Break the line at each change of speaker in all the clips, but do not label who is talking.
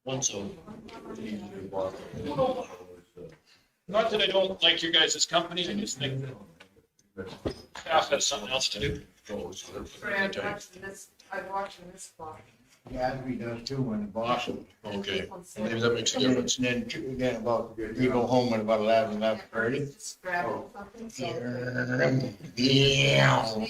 One so.
Not that I don't like your guys' company, I just think that staff has something else to do.
I'm watching this block.
Gatsby does too when the boss.
Okay, maybe that makes a difference.
And then again about, we go home at about 11:30.
Just grab something, so.
Yeah.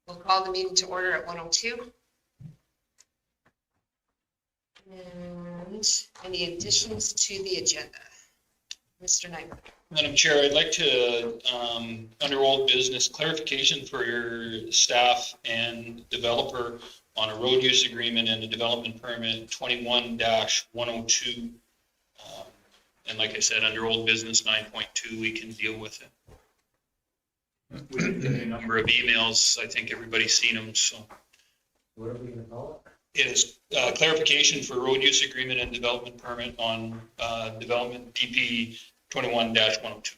We'll call the meeting to order at 1:02. And any additions to the agenda? Mr. Knight.
Madam Chair, I'd like to, under old business, clarification for your staff and developer on a road use agreement and a development permit 21-102. And like I said, under old business 9.2, we can deal with it. With a number of emails, I think everybody's seen them, so.
What are we gonna call
It is clarification for road use agreement and development permit on development DP 21-102.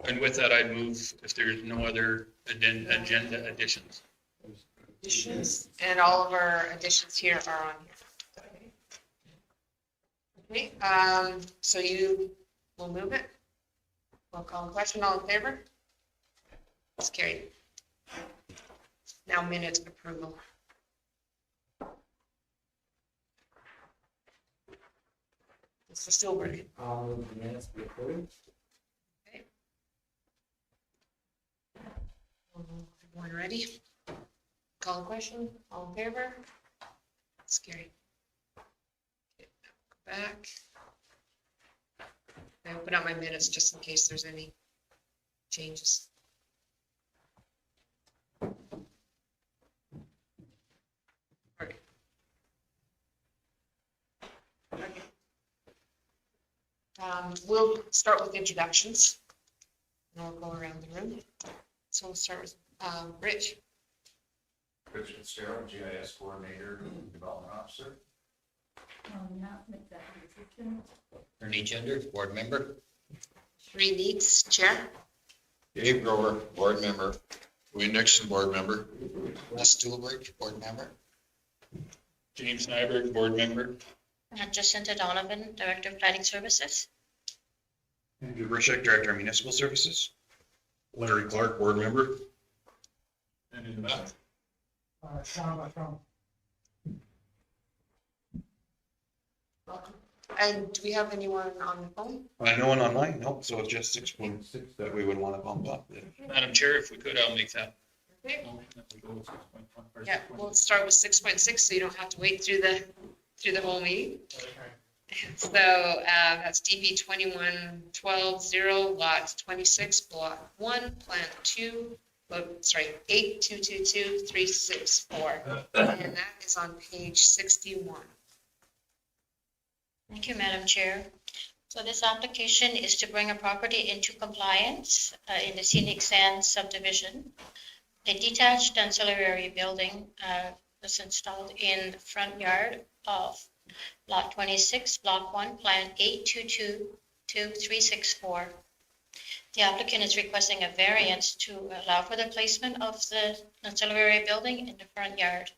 And with that, I'd move if there's no other agenda additions.
Additions, and all of our additions here are on here. Okay, so you will move it? We'll call a question, all in favor? It's carried. Now minute approval. Mr. Stillberg.
The minutes be approved.
Okay. Everyone ready? Call a question, all in favor? It's carried. Okay, go back. I open up my minutes just in case there's any changes. Okay. Okay. We'll start with introductions. And I'll go around the room. So we'll start with Rich.
Rich Fitzgerald, GIS Coordinator, Development Officer.
Not an executive assistant.
Ernie Gender, board member.
Shree Needs, Chair.
Dave Grover, board member. Wayne Nixon, board member. Les Stulberg, board member.
James Nyberg, board member.
Jacinta Donovan, Director of Planning Services.
Andrew Brushak, Director of Municipal Services. Larry Clark, board member.
And in the back.
Welcome. And do we have anyone on the phone?
No one online, nope, so it's just 6.6 that we would want to bump up.
Madam Chair, if we could, I'll make that.
Okay.
motion that we go with 6.1 or
Yeah,
6.1.
we'll start with 6.6, so you don't have to wait through the whole meeting. So that's DB 21-12-0, lot 26, block 1, plant 2, 8222364. And that is on page 61.
Thank you, Madam Chair. So this application is to bring a property into compliance in the scenic sands subdivision. A detached ancillary building was installed in the front yard of Lot 26, Block 1, Plan 8222364. The applicant is requesting a variance to allow for the placement of the ancillary building in the front yard.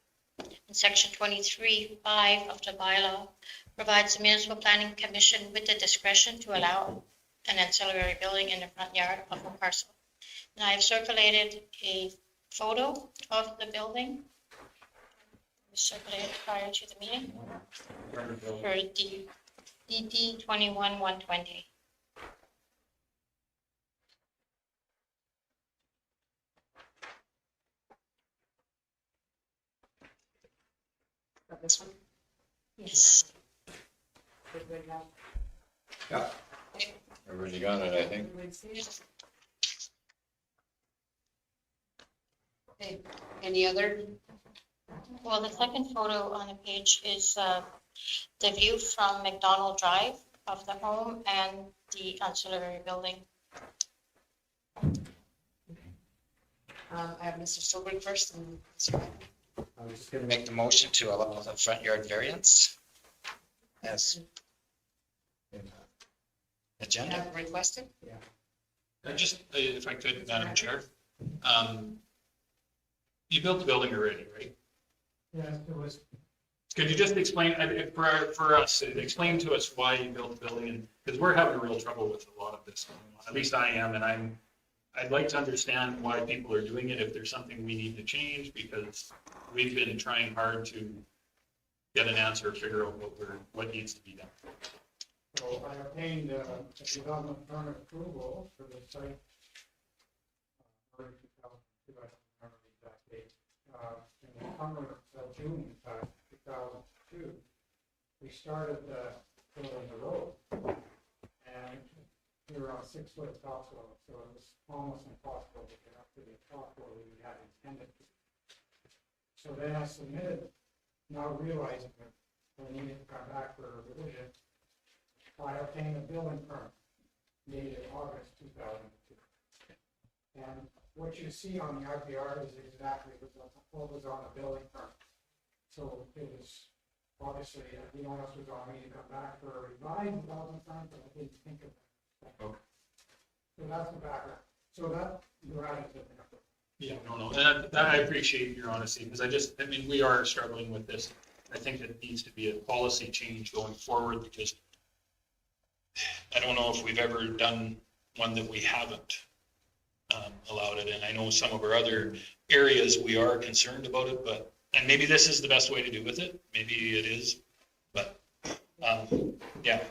In Section 23(5) of the bylaw provides the Municipal Planning Commission with the discretion to allow an ancillary building in the front yard of a parcel. And I have circulated a photo of the building. It was circulated prior to the meeting for the DD 21-120.
Got this one?
Yes.
Everybody have-
Everybody got it, I think.
everybody see it? Okay, any other?
Well, the second photo on the page is the view from McDonald Drive of the home and the ancillary building.
I have Mr. Stolberg first and Mr. Wagner.
I was just gonna make the motion to allow the front yard variance. As in the
You
agenda.
have requested?
Just, if I could, Madam Chair. You built the building already, right?
Yeah, it was,
Could you just explain, for us, explain to us why you built the building? Because we're having real trouble with a lot of this going on. At least I am, and I'd like to understand why people are doing it, if there's something we need to change, because we've been trying hard to get an answer, figure out what needs to be done.
so I obtained a development permit approval for the site. Early 2002, I don't remember the exact date. In the summer of June 2002, we started building the road. And we were on 6-foot topsoil, so it was almost impossible to get up to the top where we had intended to. So then I submitted, now realizing that we needed to come back for a revision. I obtained a building permit dated August 2002. And what you see on the RPR is exactly what was on the building permit. So it was, obviously, the onus was on me to come back for a revised development permit, but I didn't think of that.
Okay.
So that's the background. So that, you're adding to the number.
Yeah, no, that I appreciate your honesty, because I mean, we are struggling with this. I think it needs to be a policy change going forward, because I don't know if we've ever done one that we haven't allowed it in. I know some of our other areas, we are concerned about it, but, and maybe this is the best way to do with it, maybe it is, but, yeah,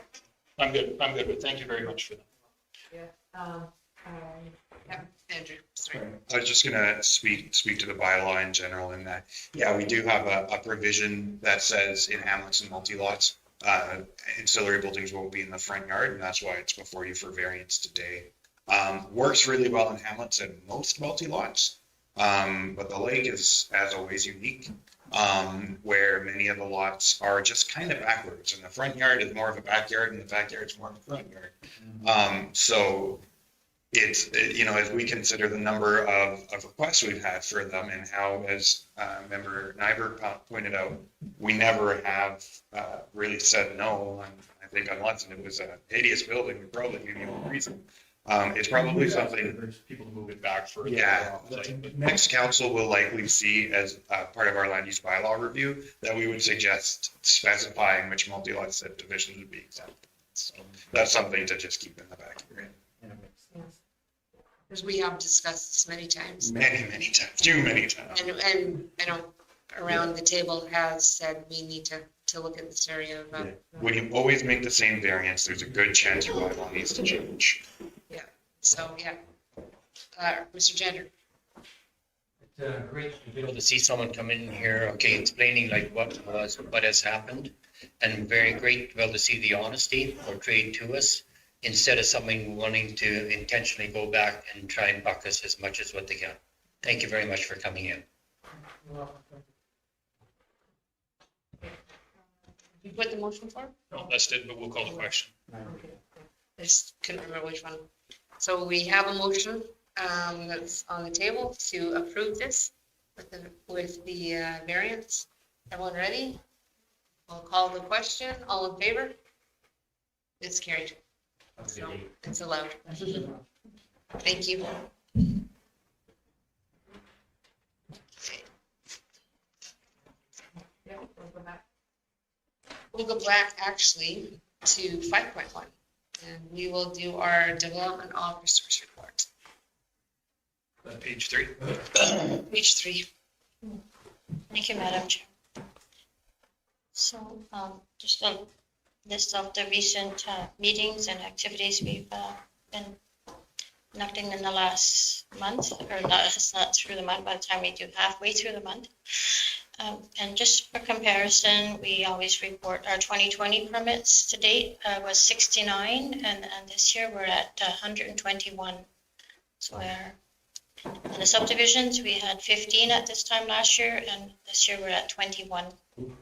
I'm good with it. Thank you very much for that.
Yeah, yeah, Andrew, sorry.
I was just gonna speak to the bylaw in general in that, yeah, we do have a provision that says in hamlets and multi-lots, ancillary buildings won't be in the front yard, and that's why it's before you for variance today. Works really well in hamlets and most multi-lots, but the lake is, as always, unique, where many of the lots are just kind of backwards, and the front yard is more of a backyard, and the backyard is more of a front yard. So it's, you know, as we consider the number of requests we've had for them and how, as Member Nyberg pointed out, we never have really said no. And I think unless it was a hideous building, we probably give you a reason. It's probably something.
There's people to move it back further.
Yeah, next council will likely see as part of our land use bylaw review that we would suggest specifying which multi-lot subdivisions would be exempt. So that's something to just keep in the back of your head.
Because we have discussed this many times.
Many times, too many times.
And I know around the table has said we need to look at this area of,
When you always make the same variance, there's a good chance your bylaw needs to change.
so, yeah. Mr. Gender,
It's great to be able to see someone come in here, okay, explaining like what has happened. And very great to be able to see the honesty portrayed to us, instead of someone wanting to intentionally go back and try and buck us as much as what they can. Thank you very much for coming in.
you put the motion for?
No, that's it, but we'll call the question.
Okay. I just couldn't remember which one. So we have a motion, that's on the table to approve this with the variance. Everyone ready? I'll call the question. All in favor? It's carried. So it's allowed. Thank you. Yeah, we'll go back actually to 5.1, and we will do our development officer's report.
Page 3.
Page 3.
Thank you, Madam Chair. So, just a list of the recent meetings and activities we've been conducting in the last month, or not, it's not through the month, by the time we do halfway through the month. And just for comparison, we always report our 2020 permits to date was 69, and this year we're at 121. So in the subdivisions, we had 15 at this time last year, and this year we're at 21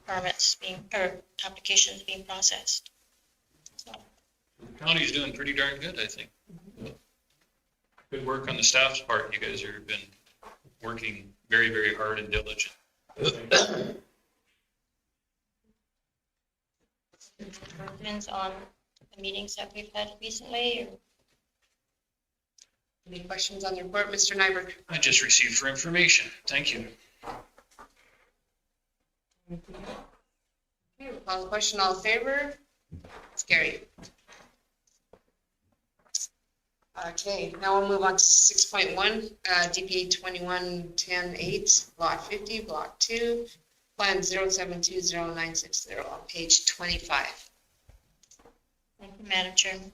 permits or applications being processed. So,
The county's doing pretty darn good, I think. Good work on the staff's part. You guys have been working very, very hard and diligent.
Questions on the meetings that we've had recently? Or
Any questions on the report, Mr. Nyberg?
I just received for information. Thank you.
Okay, we'll call the question. All in favor? It's carried. Okay, now we'll move on to 6.1, DP 2110-8, Lot 50, Block 2, Plan 0720-960 on page 25.
Thank you, Madam Chairman.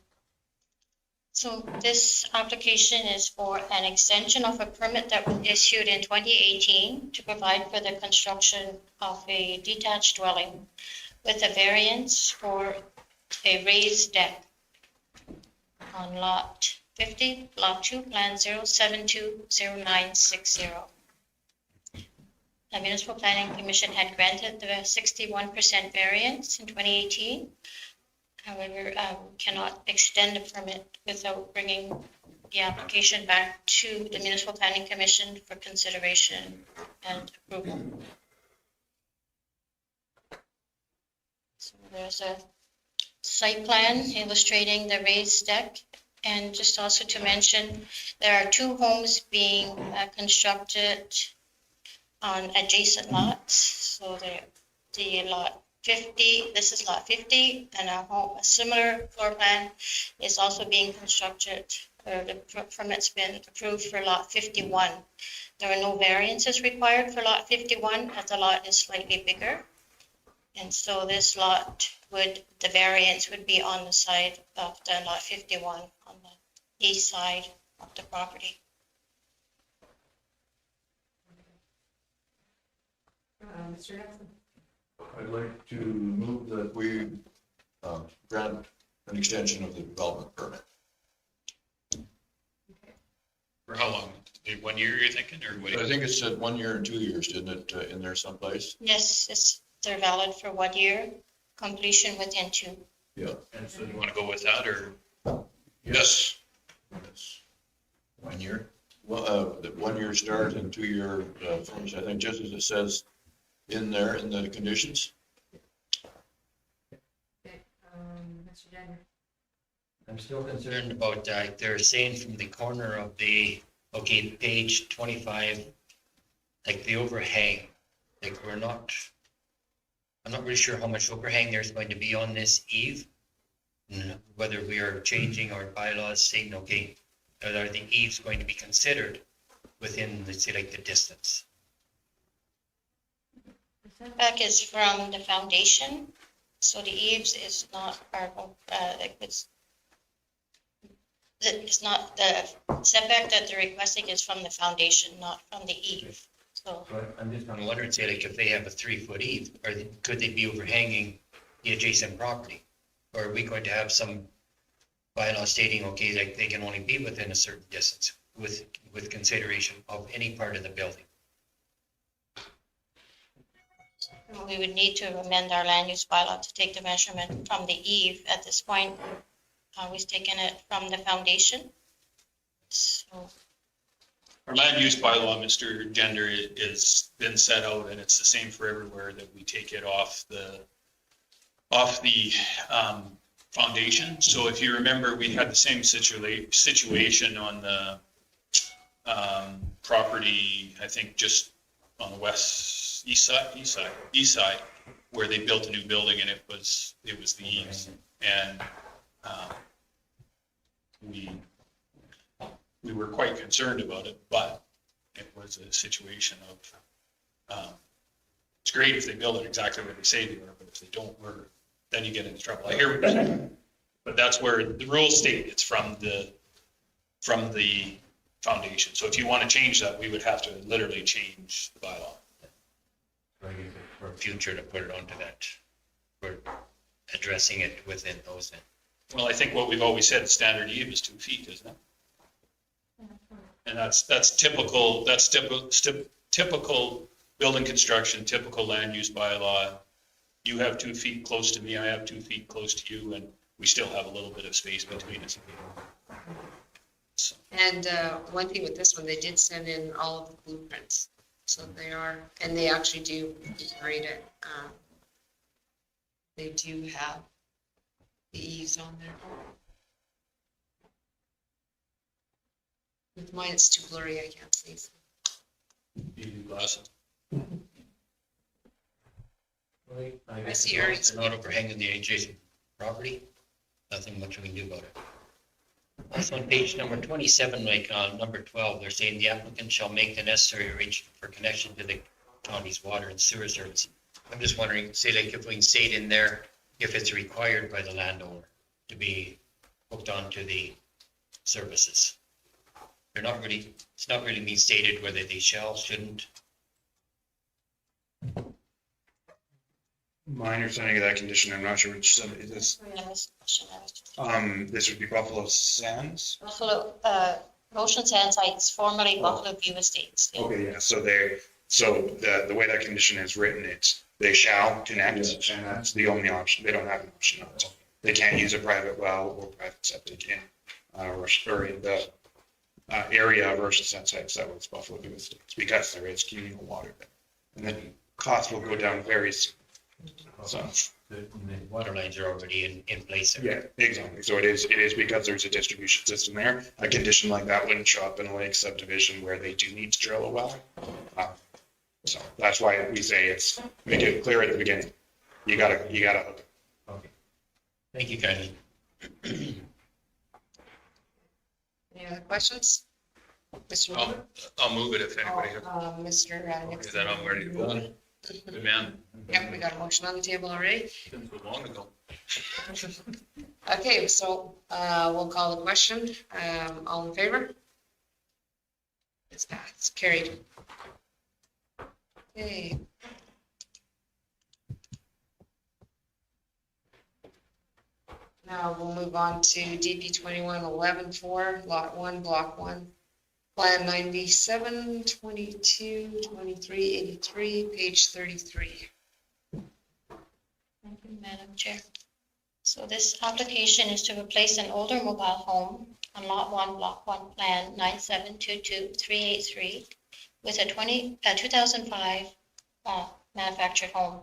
So this application is for an extension of a permit that was issued in 2018 to provide for the construction of a detached dwelling with a variance for a raised deck on Lot 50, Block 2, Plan 0720-960. The Municipal Planning Commission had granted the 61% variance in 2018. However, cannot extend the permit without bringing the application back to the Municipal Planning Commission for consideration and approval. So there's a site plan illustrating the raised deck. And just also to mention, there are 2 homes being constructed on adjacent lots. So the lot 50, this is lot 50, and a similar floor plan is also being constructed, or the permit's been approved for lot 51. There are no variances required for lot 51 as the lot is slightly bigger. And so this lot the variance would be on the side of the lot 51 on the east side of the property.
Mr. Nelson?
I'd like to move that we grant an extension of the development permit.
For how long? 1 year, you're thinking, or what?
I think it said 1 year and 2 years, didn't it, in there someplace?
Yes, they're valid for 1 year, completion within 2.
Yeah.
And so you want to go with that, or?
Yes. 1 year. Well, the 1 year start and 2 year finish, I think, just as it says in there in the conditions.
Mr. Jenner?
I'm still concerned about, they're saying from the corner of page 25, like the overhang, like I'm not really sure how much overhang there's going to be on this eave. And whether we are changing our bylaws saying, okay, are the eaves going to be considered within, let's say, like the distance?
The setback is from the foundation, so the eaves is not part of, it's not the setback that they're requesting is from the foundation, not from the eave. So
I'm just kind of wondering, say, like if they have a 3-foot eave, could they be overhanging the adjacent property? Or are we going to have some bylaw stating, okay, like they can only be within a certain distance with consideration of any part of the building?
we would need to amend our land use bylaw to take the measurement from the eave at this point. was taken it from the foundation. So,
Our land use bylaw, Mr. Gender, is been set out, and it's the same for everywhere, that we take it off the foundation. So if you remember, we had the same situation on the property, I think just on the east side, where they built a new building, and it was the eaves. And we were quite concerned about it, but it was a situation of, it's great if they build it exactly where they say they are, but if they don't, then you get into trouble. I hear what you're saying, but that's where the rules state it's from the foundation. So if you want to change that, we would have to literally change the bylaw.
For future to put it onto that, we're addressing it within those.
Well, I think what we've always said, standard eve is 2 feet, isn't it? And that's typical building construction, typical land use bylaw. You have 2 feet close to me, I have 2 feet close to you, and we still have a little bit of space between us. So,
And one thing with this one, they did send in all of the blueprints. So they are, and they actually do grade it. They do have the eaves on there. With mine, it's too blurry, I can't see.
you need glasses.
I see Ernie's.
Not overhanging the adjacent property, nothing much we can do about it. Also on page number 27, like number 12, they're saying the applicant shall make the necessary arrangement for connection to the county's water and sewer service. I'm just wondering, say like if we can say it in there, if it's required by the landowner to be hooked onto the services. It's not really being stated whether they shall, shouldn't.
My understanding of that condition, I'm not sure which sub it is. This would be Buffalo Sands.
Buffalo, Ocean Sand Sites, formerly Buffalo View Estates. Yeah.
Okay, yeah, so the way that condition is written, it's they shall connect, and that's the only option. They don't have an option not to. They can't use a private well or private septic in, or in the area of Ocean Sand Sites that was Buffalo View Estates, because there is communal water there. And the cost will go down very soon. So,
The water lines are already in place there.
yeah, exactly. So it is because there's a distribution system there. A condition like that wouldn't show up in a lake subdivision where they do need to drill a well. So that's why we say we do it clear at the beginning. You gotta hook it.
Okay. Thank you, kindly.
Any other questions? Mr. Moore?
I'll move it if anybody has.
Mr.
Okay,
Nixon?
then I'm ready to go. Good man.
Yep, we got a motion on the table already.
Didn't so long ago.
Okay, so we'll call the question. All in favor? It's passed, it's carried. Okay. Now we'll move on to DP 21-11-4, Lot 1, Block 1, Plan 97, 22, 23, 83, page 33.
Thank you, Madam Chair. So this application is to replace an older mobile home on Lot 1, Block 1, Plan 9722383 with a 2005 manufactured home.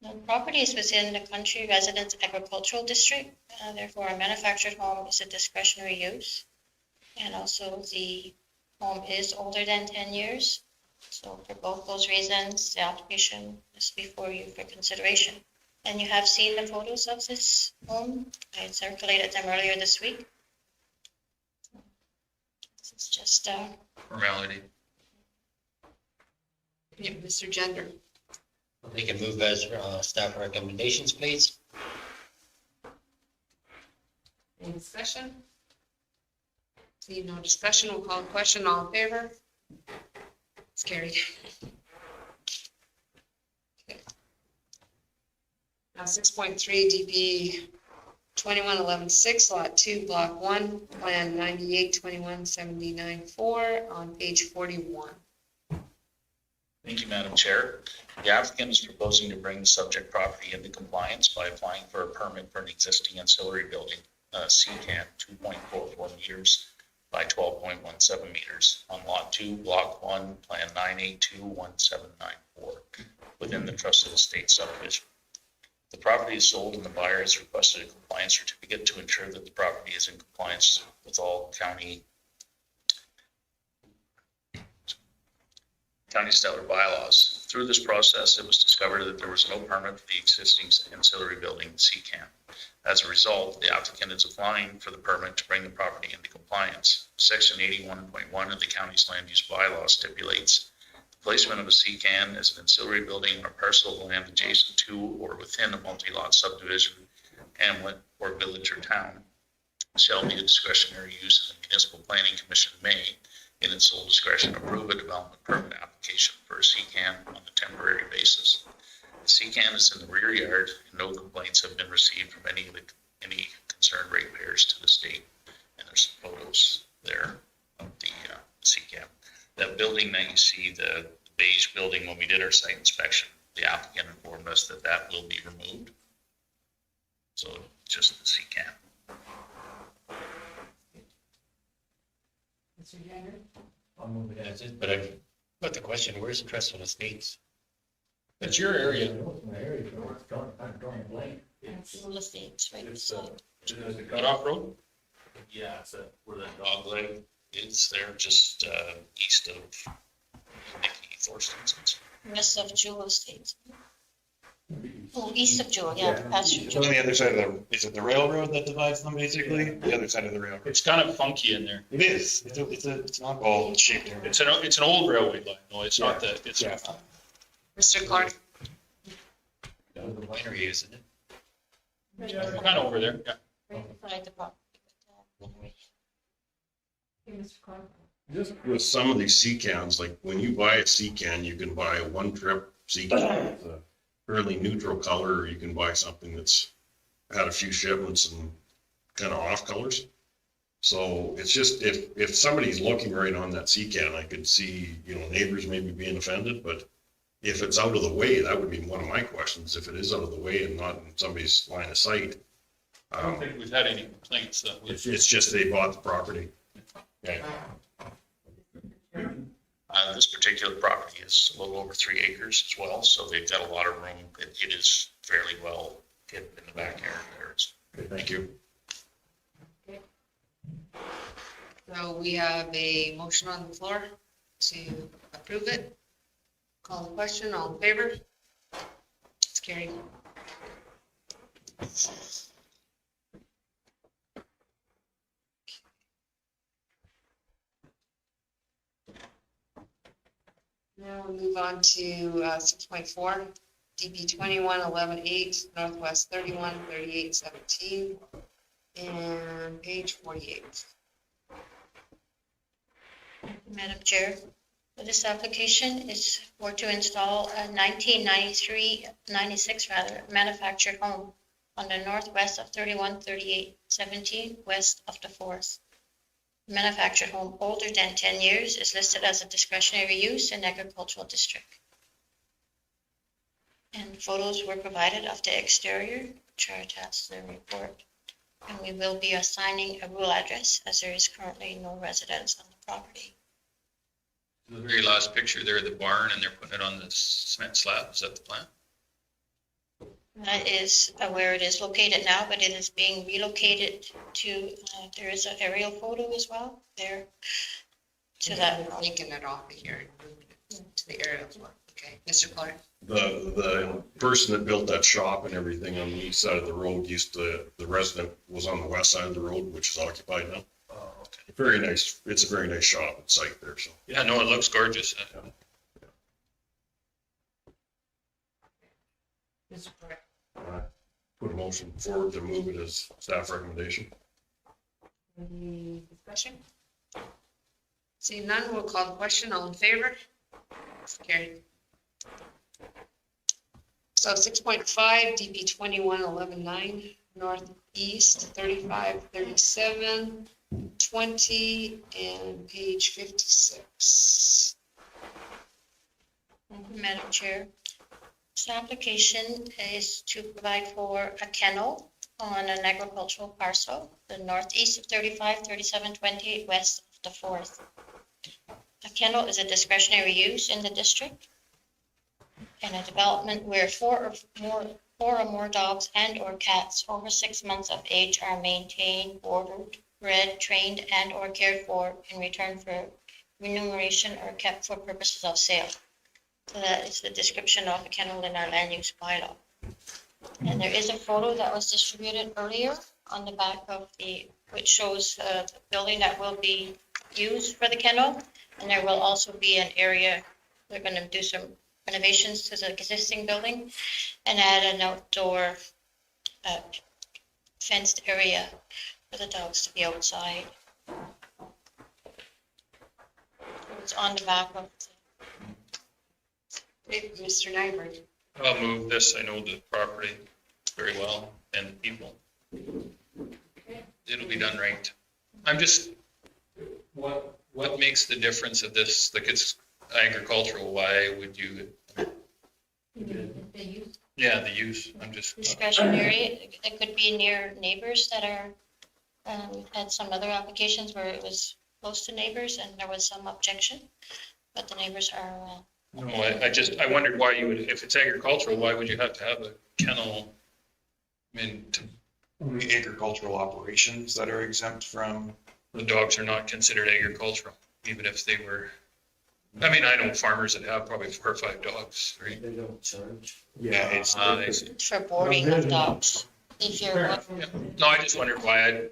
The property is within the Country Residence Agricultural District, therefore a manufactured home is a discretionary use. And also the home is older than 10 years. So for both those reasons, the application is before you for consideration. And you have seen the photos of this home. I had circulated them earlier this week. This is just
Formality.
Yeah, Mr. Gender.
They can move as staff recommendations, please.
Any discussion? See no discussion, we'll call the question. All in favor? It's carried. Okay. Now 6.3 DP 21-11-6, Lot 2, Block 1, Plan 98-21-79-4 on page 41.
Thank you, Madam Chair. The applicant is proposing to bring the subject property into compliance by applying for a permit for an existing ancillary building, CCAN 2.44 meters by 12.17 meters on Lot 2, Block 1, Plan 9821794, within the Trusted Estate subdivision. The property is sold and the buyer has requested a compliance certificate to ensure that the property is in compliance with all county stellar bylaws. Through this process, it was discovered that there was no permit for the existing ancillary building, CCAN. As a result, the applicant is applying for the permit to bring the property into compliance. Section 81.1 of the county's land use bylaw stipulates the placement of a CCAN as an ancillary building on a parcel of land adjacent to or within a multi-lot subdivision, hamlet, or village or town shall be a discretionary use, and the Municipal Planning Commission may, in its sole discretion, approve a development permit application for a CCAN on a temporary basis. The CCAN is in the rear yard, and no complaints have been received from any concerned ratepayers to the state. And there's photos there of the CCAN. That building that you see, the beige building, when we did our site inspection, the applicant informed us that that will be removed. So just the CCAN.
Mr. Gander?
I'll move it as is, but I've got the question, where's the Trusted Estates?
That's your area.
My area, it's drawing blank.
Full estates, right beside.
Cut-off road?
Yeah, it's where that dog leg is there, just east of Nikki Thorstenson's.
West of Jewel Estates. Oh, east of Jewel, yeah, past
So on
Jewel.
the other side of the, is it the railroad that divides them basically? The other side of the railroad.
It's kind of funky in there.
It is. It's not all shaped there.
It's an old railway line. No, it's not that. It's,
Yeah.
Mr. Clark?
The winery, isn't it?
kind of over there. Yeah.
Right beside the property.
Okay, Mr. Clark?
Just with some of these CCANs, like when you buy a CCAN, you can buy a one trip CCAN with a fairly neutral color, or you can buy something that's had a few shipments and kind of off colors. So it's just, if somebody's looking right on that CCAN, I could see, neighbors maybe being offended, but if it's out of the way, that would be one of my questions. If it is out of the way and not in somebody's line of sight,
I don't think we've had any complaints that we.
it's just they bought the property. Yeah.
This particular property is a little over 3 acres as well, so they've got a lot of room. It is fairly well hidden in the backyard there.
Okay, thank you.
So we have a motion on the floor to approve it. Call the question, all in favor? It's carried. Now we move on to 6.4, DP 21-11-8, Northwest 31-38-17, and page 48.
Madam Chair, for this application is for to install a 1996 manufactured home on the northwest of 313817 west of the forest. Manufactured home older than 10 years is listed as a discretionary use in agricultural district. And photos were provided of the exterior, which are attached to the report. And we will be assigning a rural address as there is currently no residence on the property.
The very last picture there, the barn, and they're putting it on the cement slab. Is that the plan?
That is where it is located now, but it is being relocated to, there is an aerial photo as well there. To that,
We're taking it off of here and moving it to the area. Okay, Mr. Clark?
The person that built that shop and everything on the east side of the road the resident was on the west side of the road, which is occupied now.
Oh, okay.
Very nice. It's a very nice shop and site there, so.
Yeah, no, it looks gorgeous.
Mr. Clark?
Put a motion forward to move it as staff recommendation.
Any discussion? Seeing none, we'll call the question. All in favor? It's carried. So 6.5, DP 21-11-9, northeast 35-37-20, and page 56.
Madam Chair. This application is to provide for a kennel on an agricultural parcel, the northeast of 35, 37, 28, west of the 4th. A kennel is a discretionary use in the district. In a development where four or more dogs and or cats over 6 months of age are maintained, boarded, bred, trained, and or cared for in return for remuneration or kept for purposes of sale. So that is the description of a kennel in our land use bylaw. And there is a photo that was distributed earlier on the back of which shows the building that will be used for the kennel. And there will also be an area, they're going to do some renovations to the existing building and add an outdoor fenced area for the dogs to be outside. It's on the back of
Mr. Nyberg.
I'll move this. I know the property very well and the people. It'll be done right. I'm just, what makes the difference of this? Like, it's agricultural, why would you?
the use.
Yeah, the use, I'm just.
Discretionary, it could be near neighbors that are, we've had some other applications where it was close to neighbors and there was some objection, but the neighbors are.
No, I wondered why you would, if it's agricultural, why would you have to have a kennel? I mean,
Only agricultural operations that are exempt from.
the dogs are not considered agricultural, even if they were, I mean, I know farmers that have probably 4 or 5 dogs, right?
They don't charge.
Yeah, it's,
For boarding of dogs, if you're.
Yeah. No, I just wondered why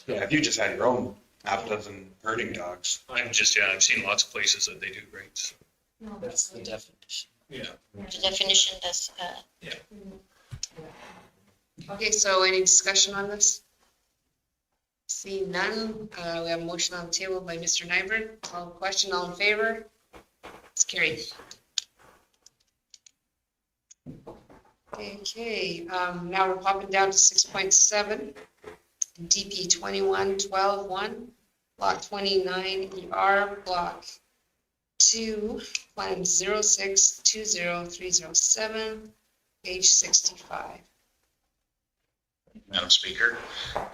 yeah, if you just had your own half dozen herding dogs.
I'm just, yeah, I've seen lots of places that they do great. So,
That's the definition.
yeah.
The definition does,
Okay, so any discussion on this? Seeing none, we have a motion on the table by Mr. Nyberg. All question, all in favor? It's carried. Okay, now we're popping down to 6.7, DP 21-12-1, Block 29 ER, Block 2, Plan 06-20307, page 65.
Madam Speaker,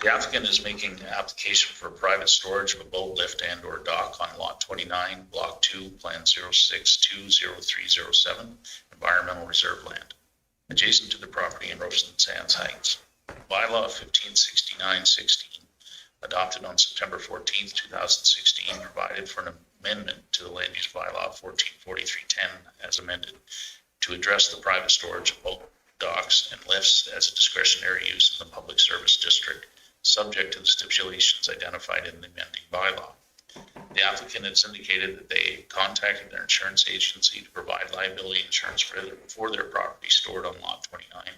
the applicant is making an application for private storage of a boat lift and or dock on lot 29, block 2, plan 06-20307, environmental reserve land, adjacent to the property in Royston Sands Heights. Bylaw 1569-16, adopted on September 14th, 2016, provided for an amendment to the land use bylaw 1443-10 as amended to address the private storage of boat docks and lifts as a discretionary use in the public service district, subject to the stipulations identified in the amending bylaw. The applicant has indicated that they contacted their insurance agency to provide liability insurance for their property stored on lot 29,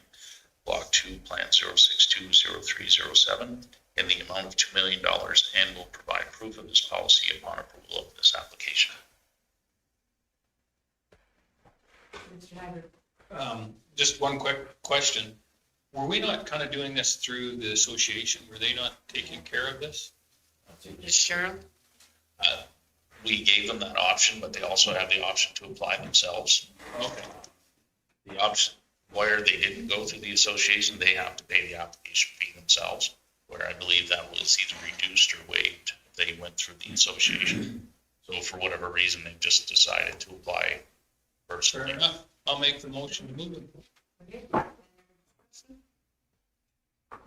block 2, plan 06-20307, in the amount of $2 million and will provide proof of this policy upon approval of this application.
Mr. Nyberg.
Just one quick question. Were we not kind of doing this through the association? Were they not taking care of this?
Cheryl?
We gave them that option, but they also have the option to apply themselves.
Okay.
The option where they didn't go through the association, they have to pay the application fee themselves, where I believe that was either reduced or waived if they went through the association. So for whatever reason, they've just decided to apply
Fair
personally.
enough. I'll make the motion to move it.
Okay.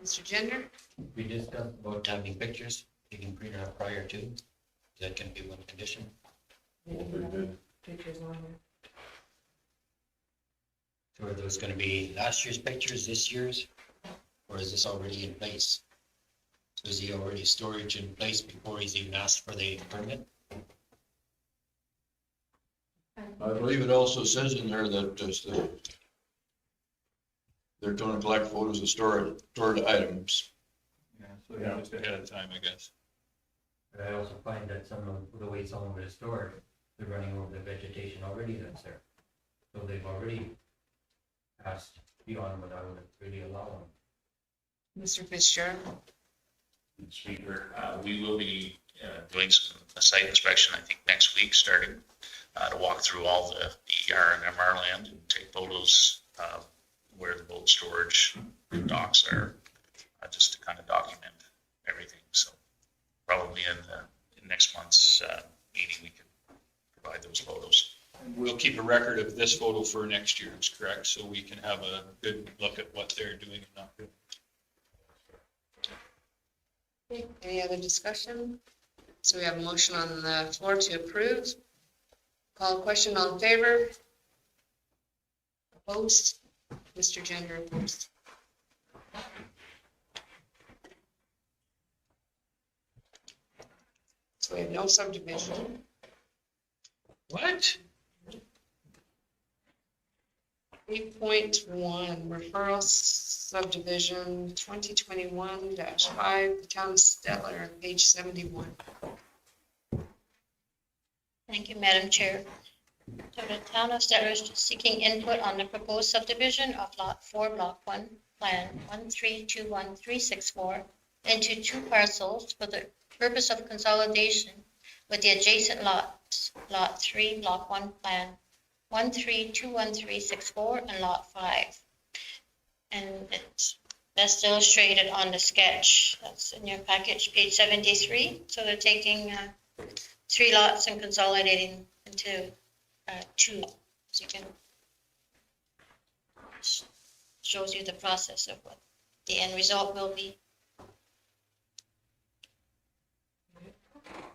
Mr. Gender?
We discussed about having pictures, taken prior to, that can be one condition.
Pictures on there.
So are those gonna be last year's pictures, this year's, or is this already in place? So is he already storage in place before he's even asked for the permit?
I believe it also says in there that they're going to collect photos of stored items.
Yeah, so just ahead of time, I guess.
But I also find that some of the way some of it is stored, they're running over the vegetation already that's there. So they've already passed beyond what I would really allow them.
Mr. Fitzgerald?
Speaker, we will be doing a site inspection, I think, next week, starting to walk through all the ER and MR land and take photos where the boat storage and docks are, just to kind of document everything. So probably in next month's meeting, we can provide those photos.
We'll keep a record of this photo for next year's, correct? So we can have a good look at what they're doing and not doing.
Okay, any other discussion? So we have a motion on the floor to approve. Call a question, all in favor? Opposed? Mr. Gender opposed. So we have no subdivision.
What?
3.1, referral subdivision 2021-5, the town of Stellar, page 71.
Thank you, Madam Chair. So the town of Stellar is seeking input on the proposed subdivision of Lot 4, Block 1, Plan 1321364 into 2 parcels for the purpose of consolidation with the adjacent lots, Lot 3, Block 1, Plan 1321364 and Lot 5. And it's best illustrated on the sketch that's in your package, page 73. So they're taking 3 lots and consolidating into 2. So you can, shows you the process of what the end result will be.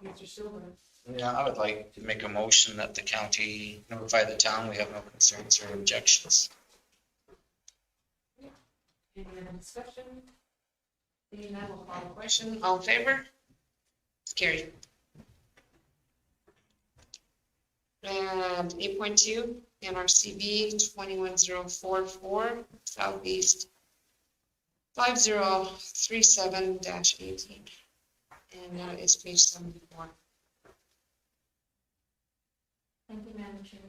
Mr. Silver.
Yeah, I would like to make a motion that the county notify the town we have no concerns or objections.
Any other discussion? Seeing none, we'll call a question. All in favor? It's carried. 8.2, NRCB 21044, Southeast 5037-18. And that is page 74.
Thank you, Madam Chair.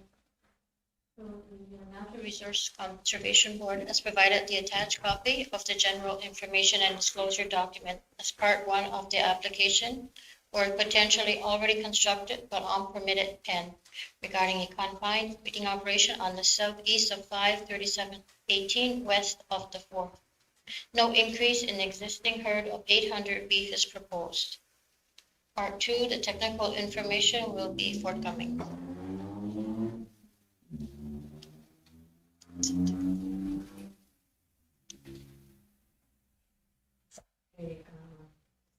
So the Natural Resource Conservation Board has provided the attached copy of the general information and disclosure document as part 1 of the application for a potentially already constructed but unpermitted pen regarding a confined feeding operation on the southeast of 53718 west of the 4th. No increase in existing herd of 800 beef is proposed. Part 2, the technical information will be forthcoming.
Okay,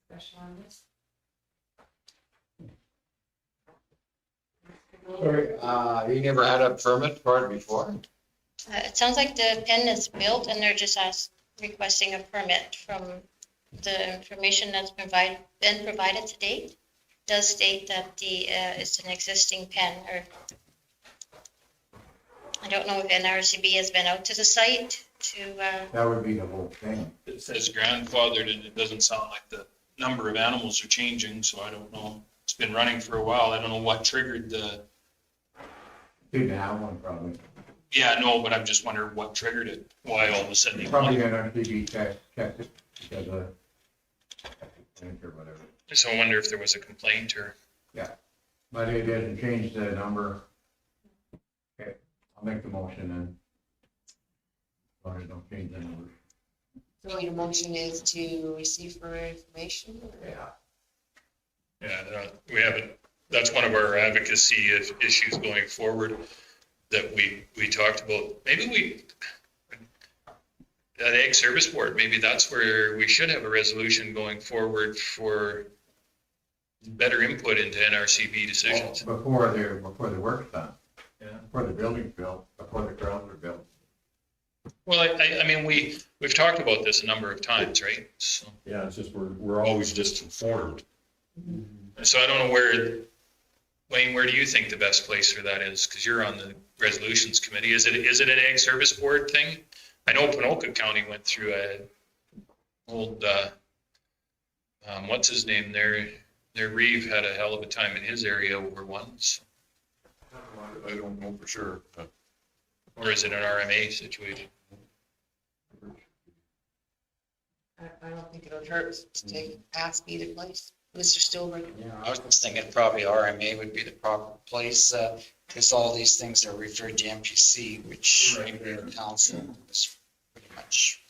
discussion on this?
You never had a permit for it before?
It sounds like the pen is built and they're just requesting a permit from the information that's been provided to date. Does state that it's an existing pen, or I don't know if NRCB has been out to the site to,
That would be the whole thing.
It says grandfathered and it doesn't sound like the number of animals are changing, so I don't know. It's been running for a while. I don't know what triggered the,
Didn't have one probably.
yeah, no, but I'm just wondering what triggered it. Why all of a sudden they
Probably
want.
an RCB checked it because of tank or whatever.
So I wonder if there was a complaint or.
But it didn't change the number. Okay, I'll make the motion then. As long as don't change the number.
So your motion is to receive further information? Or?
Yeah, we haven't, that's one of our advocacy issues going forward that we talked about. Maybe that Ag Service Board, maybe that's where we should have a resolution going forward for better input into NRCB decisions.
Before the work's done.
Yeah.
Before the building's built, before the grounds are built.
Well, I mean, we've talked about this a number of times, right? So
Yeah, it's just, we're always just informed.
I don't know Wayne, where do you think the best place for that is? Because you're on the resolutions committee. Is it an Ag Service Board thing? I know Ponoka County went through a old, what's his name there? Their Reeve had a hell of a time in his area over once.
I don't know for sure, but
Or is it an RMA situation?
I don't think it would hurt to take, ask either place. Mr. Stolberg.
Yeah, I was just thinking probably RMA would be the proper place, because all these things are referred to MPC, which the council is pretty much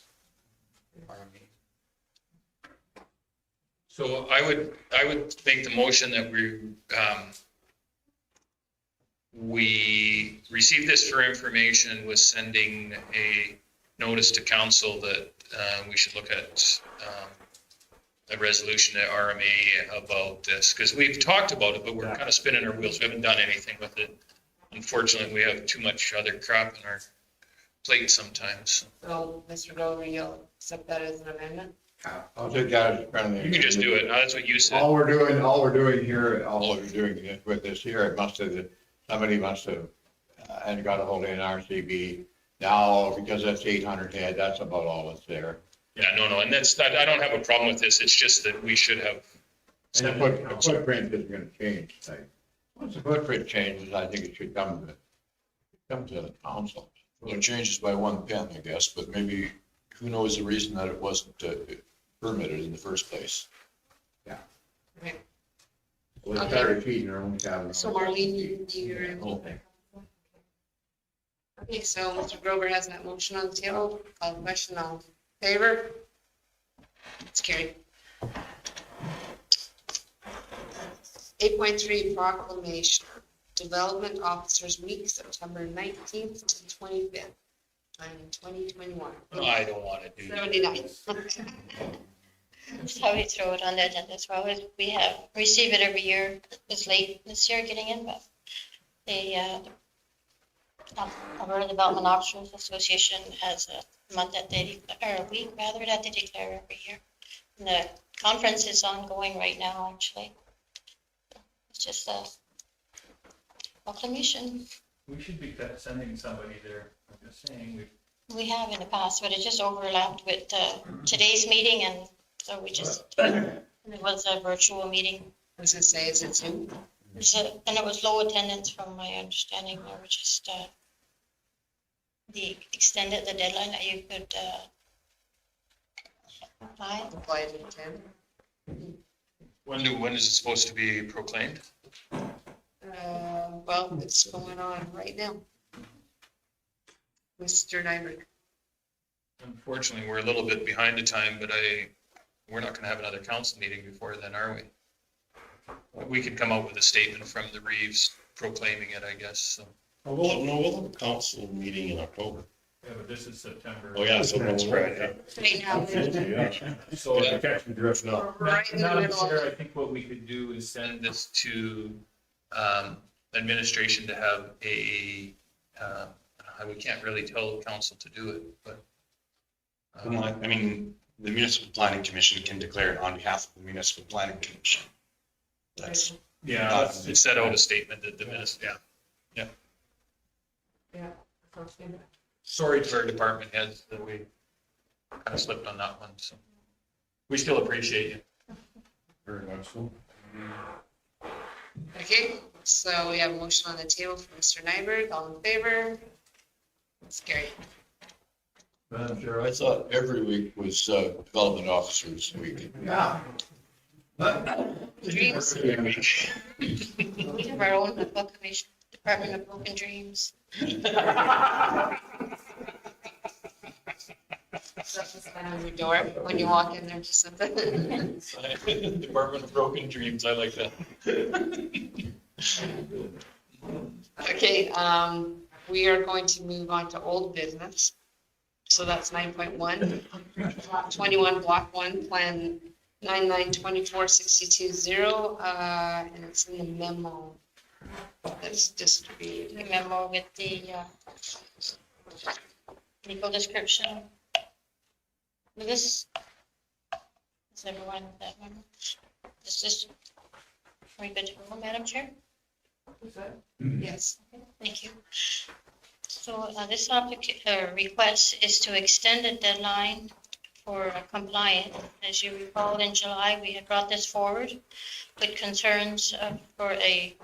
RMA.
So I would make the motion that we receive this for information with sending a notice to council that we should look at a resolution at RMA about this, because we've talked about it, but we're kind of spinning our wheels. We haven't done anything with it. Unfortunately, we have too much other crap on our plate sometimes.
So, Mr. Grover, you'll accept that as an amendment?
I'll take that as friendly.
You can just do it. No, that's what you said.
All we're doing here,
All you're doing with this here, it must have, somebody must have, and got a hold of NRCB. Now, because that's 800 head, that's about all that's there.
Yeah, no, and that's, I don't have a problem with this. It's just that we should have.
And the footprint isn't gonna change, like, once the footprint changes, I think it should come to the council. Well, it changes by 1 pen, I guess, but maybe, who knows the reason that it wasn't permitted in the first place.
Okay.
we started feeding our own cabin.
So Marlene, you're.
Oh.
Okay, so Mr. Grover has that motion on the table. Call the question, all in favor? It's carried. 8.3 proclamation, Development Officers Week, September 19th to 25th, 2021.
I don't want to do that.
79.
That's how we throw it on the agenda as well. We have received it every year. It's late this year getting in, but the Alberta Development Officers Association has a month that they, or a week rather, that they declare every year. And the conference is ongoing right now, actually. It's just a proclamation.
We should be sending somebody there, I'm just saying,
We have in the past, but it just overlapped with today's meeting, and so we just, it was a virtual meeting.
I was gonna say, is it Zoom?
And it was low attendance from my understanding. They were just, extended the deadline that you could apply.
Apply to attend.
When is it supposed to be proclaimed?
Well, it's going on right now. Mr. Nyberg.
Unfortunately, we're a little bit behind the time, but we're not gonna have another council meeting before then, are we? We could come out with a statement from the Reeves proclaiming it, I guess, so.
Oh, we'll have a council meeting in October.
yeah, but this is September.
Oh, yeah, so
That's right, yeah.
Right now,
So
Yeah.
Catch me drifting up.
right in the
Madam
middle of
Chair, I
it.
think what we could do is
Send this to administration to have we can't really tell the council to do it, but.
I mean, the municipal planning commission can declare it on behalf of the municipal planning commission. That's,
Yeah, it set out a statement that the minister, yeah.
Yeah.
Sorry to our department heads that we kind of slipped on that one, so. We still appreciate you.
Very much so.
Okay, so we have a motion on the table from Mr. Nyberg. All in favor? It's carried.
Madam Chair, I thought every week was Development Officers Week.
Yeah.
Dreams. We have our own proclamation, Department of Broken Dreams. On your door when you walk in there, just something.
Department of Broken Dreams, I like that.
Okay, we are going to move on to old business. So that's 9.1, Block 21, Block 1, Plan 9924620, and it's in the memo that's distributed.
The memo with the legal description. This, is everyone that memo? Is this, are we good to go, Madam Chair?
Yes.
Thank you. So this request is to extend the deadline for compliance. As you recall, in July, we had brought this forward with concerns for a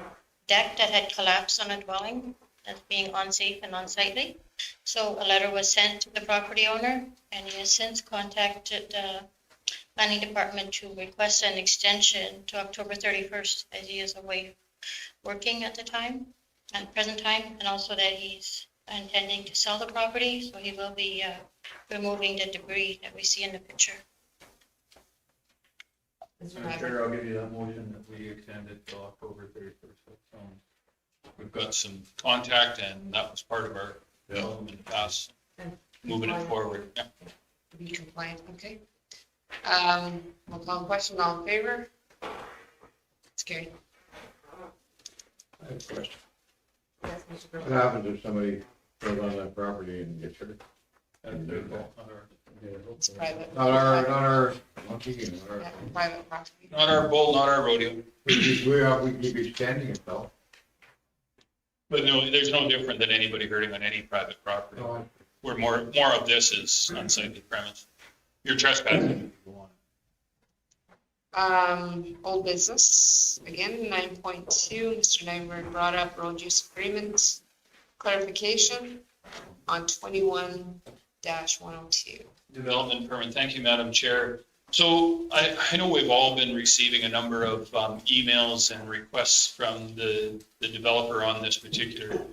deck that had collapsed on a dwelling as being unsafe and unsightly. So a letter was sent to the property owner, and he has since contacted planning department to request an extension to October 31st, as he is away working at the time, at the present time, and also that he's intending to sell the property, so he will be removing the debris that we see in the picture.
Mr.
Madam
Nyberg.
Chair, I'll give you that motion that we extend it till October 31st.
We've got some contact and that was part of our development pass, moving it forward. Yeah.
To be compliant, okay. We'll call the question, all in favor? It's carried.
I have a question.
Yes, Mr.
What
Burrows.
happens if somebody goes on that property and gets hurt?
That's their fault, not ours.
It's private.
Not our monkey, not our,
Yeah, private property.
Not our bull, not our rodeo.
we keep extending it though.
But no, there's no different than anybody hurting on any private property. Where more of this is unsightly premise. You're trespassing.
Old business, again, 9.2, Mr. Nyberg brought up road use agreement clarification on 21-102.
Development permit. Thank you, Madam Chair. So I know we've all been receiving a number of emails and requests from the developer on this particular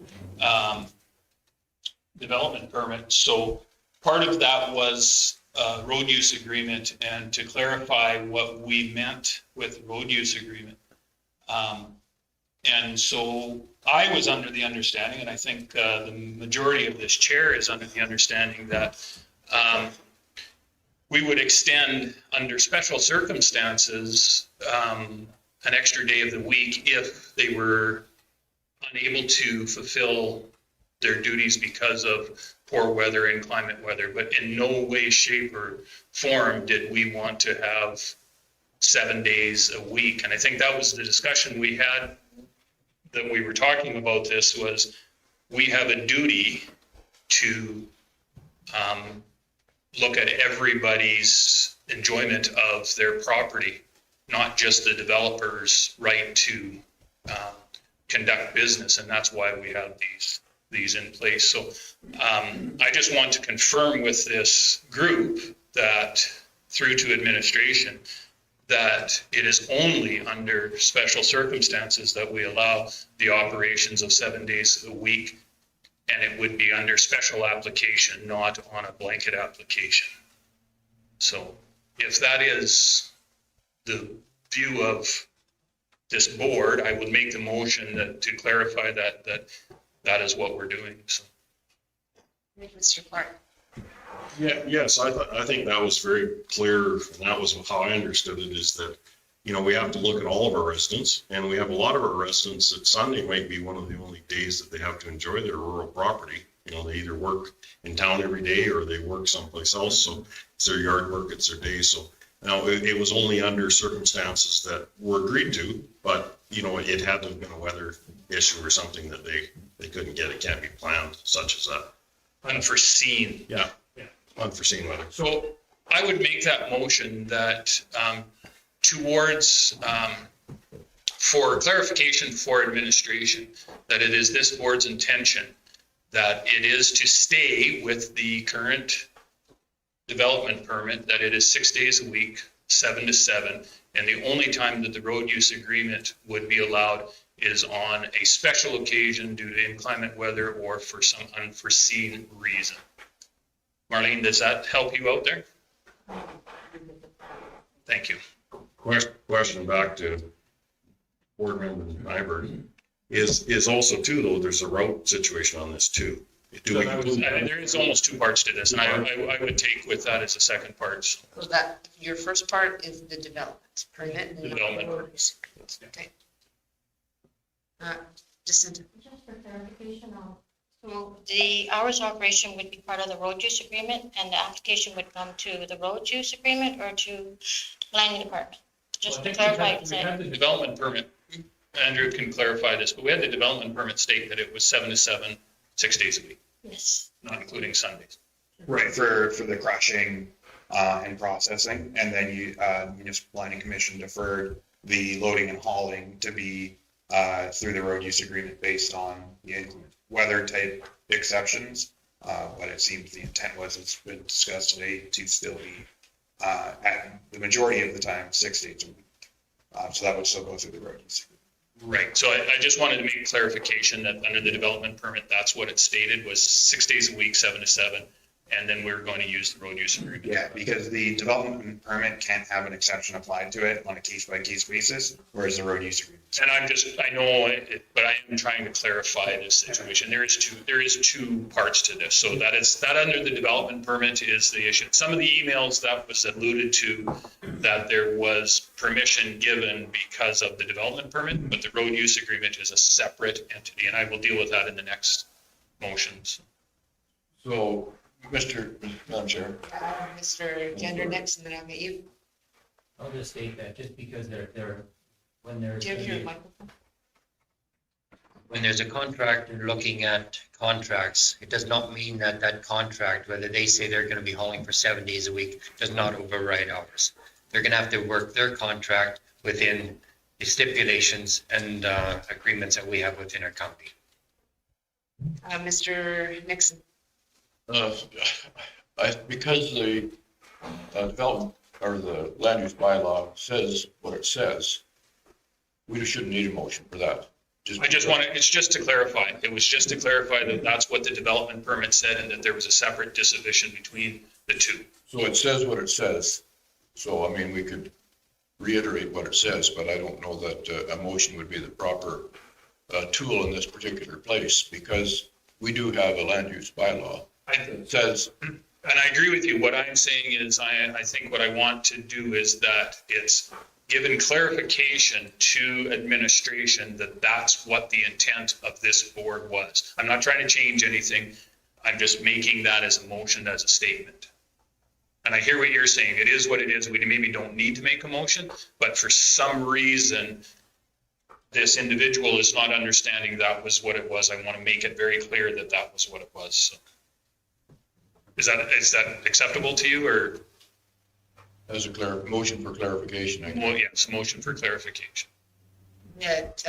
development permit. So part of that was road use agreement, and to clarify what we meant with road use agreement. And so I was under the understanding, and I think the majority of this chair is under the understanding that we would extend under special circumstances an extra day of the week if they were unable to fulfill their duties because of poor weather, inclement weather. But in no way, shape, or form did we want to have 7 days a week. And I think that was the discussion we had, that we were talking about this, was we have a duty to look at everybody's enjoyment of their property, not just the developer's right to conduct business. And that's why we have these in place. So I just want to confirm with this group that, through to administration, that it is only under special circumstances that we allow the operations of 7 days a week. And it would be under special application, not on a blanket application. So if that is the view of this board, I would make the motion to clarify that is what we're doing. So.
Mr. Clark.
Yeah, yes, I think that was very clear, and that was how I understood it, is that, you know, we have to look at all of our residents, and we have a lot of our residents that Sunday might be one of the only days that they have to enjoy their rural property. You know, they either work in town every day or they work someplace else, so it's their yard work, it's their day. So now it was only under circumstances that were agreed to, but, you know, it had to have been a weather issue or something that they couldn't get. It can't be planned, such as that.
Unforeseen.
Yeah, unforeseen weather.
So I would make that motion that towards, for clarification for administration, that it is this board's intention that it is to stay with the current development permit, that it is 6 days a week, 7 to 7, and the only time that the road use agreement would be allowed is on a special occasion due to inclement weather or for some unforeseen reason. Marlene, does that help you out there? Thank you.
Question back to board member Nyberg is also too, though, there's a route situation on this too.
There is almost two parts to this, and I would take with that as a second part.
So that, your first part is the development permit. and
Development.
Okay. Jacinta.
Just for clarification, so the hours of operation would be part of the road use agreement, and the application would come to the road use agreement or to planning department? Just to clarify.
We had the development permit. Andrew can clarify this, but we had the development permit state that it was 7 to 7, 6 days a week,
Yes.
not including Sundays.
Right, for the crushing and processing, and then municipal planning commission deferred the loading and hauling to be through the road use agreement based on weather type exceptions. But it seems the intent was, it's been discussed today, to still be at the majority of the time, 6 days a week. So that would still go through the road use agreement.
Right, so I just wanted to make clarification that under the development permit, that's what it stated was 6 days a week, 7 to 7. And then we're going to use the road use agreement.
Yeah, because the development permit can't have an exception applied to it on a case-by-case basis, whereas the road use agreement.
And I know it, but I am trying to clarify this situation. There is two parts to this. So that under the development permit is the issue. Some of the emails that was alluded to that there was permission given because of the development permit, but the road use agreement is a separate entity, and I will deal with that in the next motions.
So, Madam Chair,
Mr. Gender next, and then I'll get you.
I'll just state that just because when there's.
Do you have your microphone?
When there's a contractor looking at contracts, it does not mean that that contract, whether they say they're going to be hauling for 7 days a week, does not override ours. They're going to have to work their contract within the stipulations and agreements that we have within our company.
Mr. Nixon.
because the development or the land use bylaw says what it says, we shouldn't need a motion for that.
It's just to clarify. It was just to clarify that that's what the development permit said and that there was a separate division between the two.
So it says what it says. So, I mean, we could reiterate what it says, but I don't know that a motion would be the proper tool in this particular place, because we do have a land use bylaw that says.
And I agree with you. What I'm saying is, I think what I want to do is that it's given clarification to administration that that's what the intent of this board was. I'm not trying to change anything. I'm just making that as a motion, as a statement. And I hear what you're saying. It is what it is. We maybe don't need to make a motion, but for some reason, this individual is not understanding that was what it was. I want to make it very clear that that was what it was. So. Is that acceptable to you, or?
As a motion for clarification, I guess.
Well, yes, motion for clarification.
That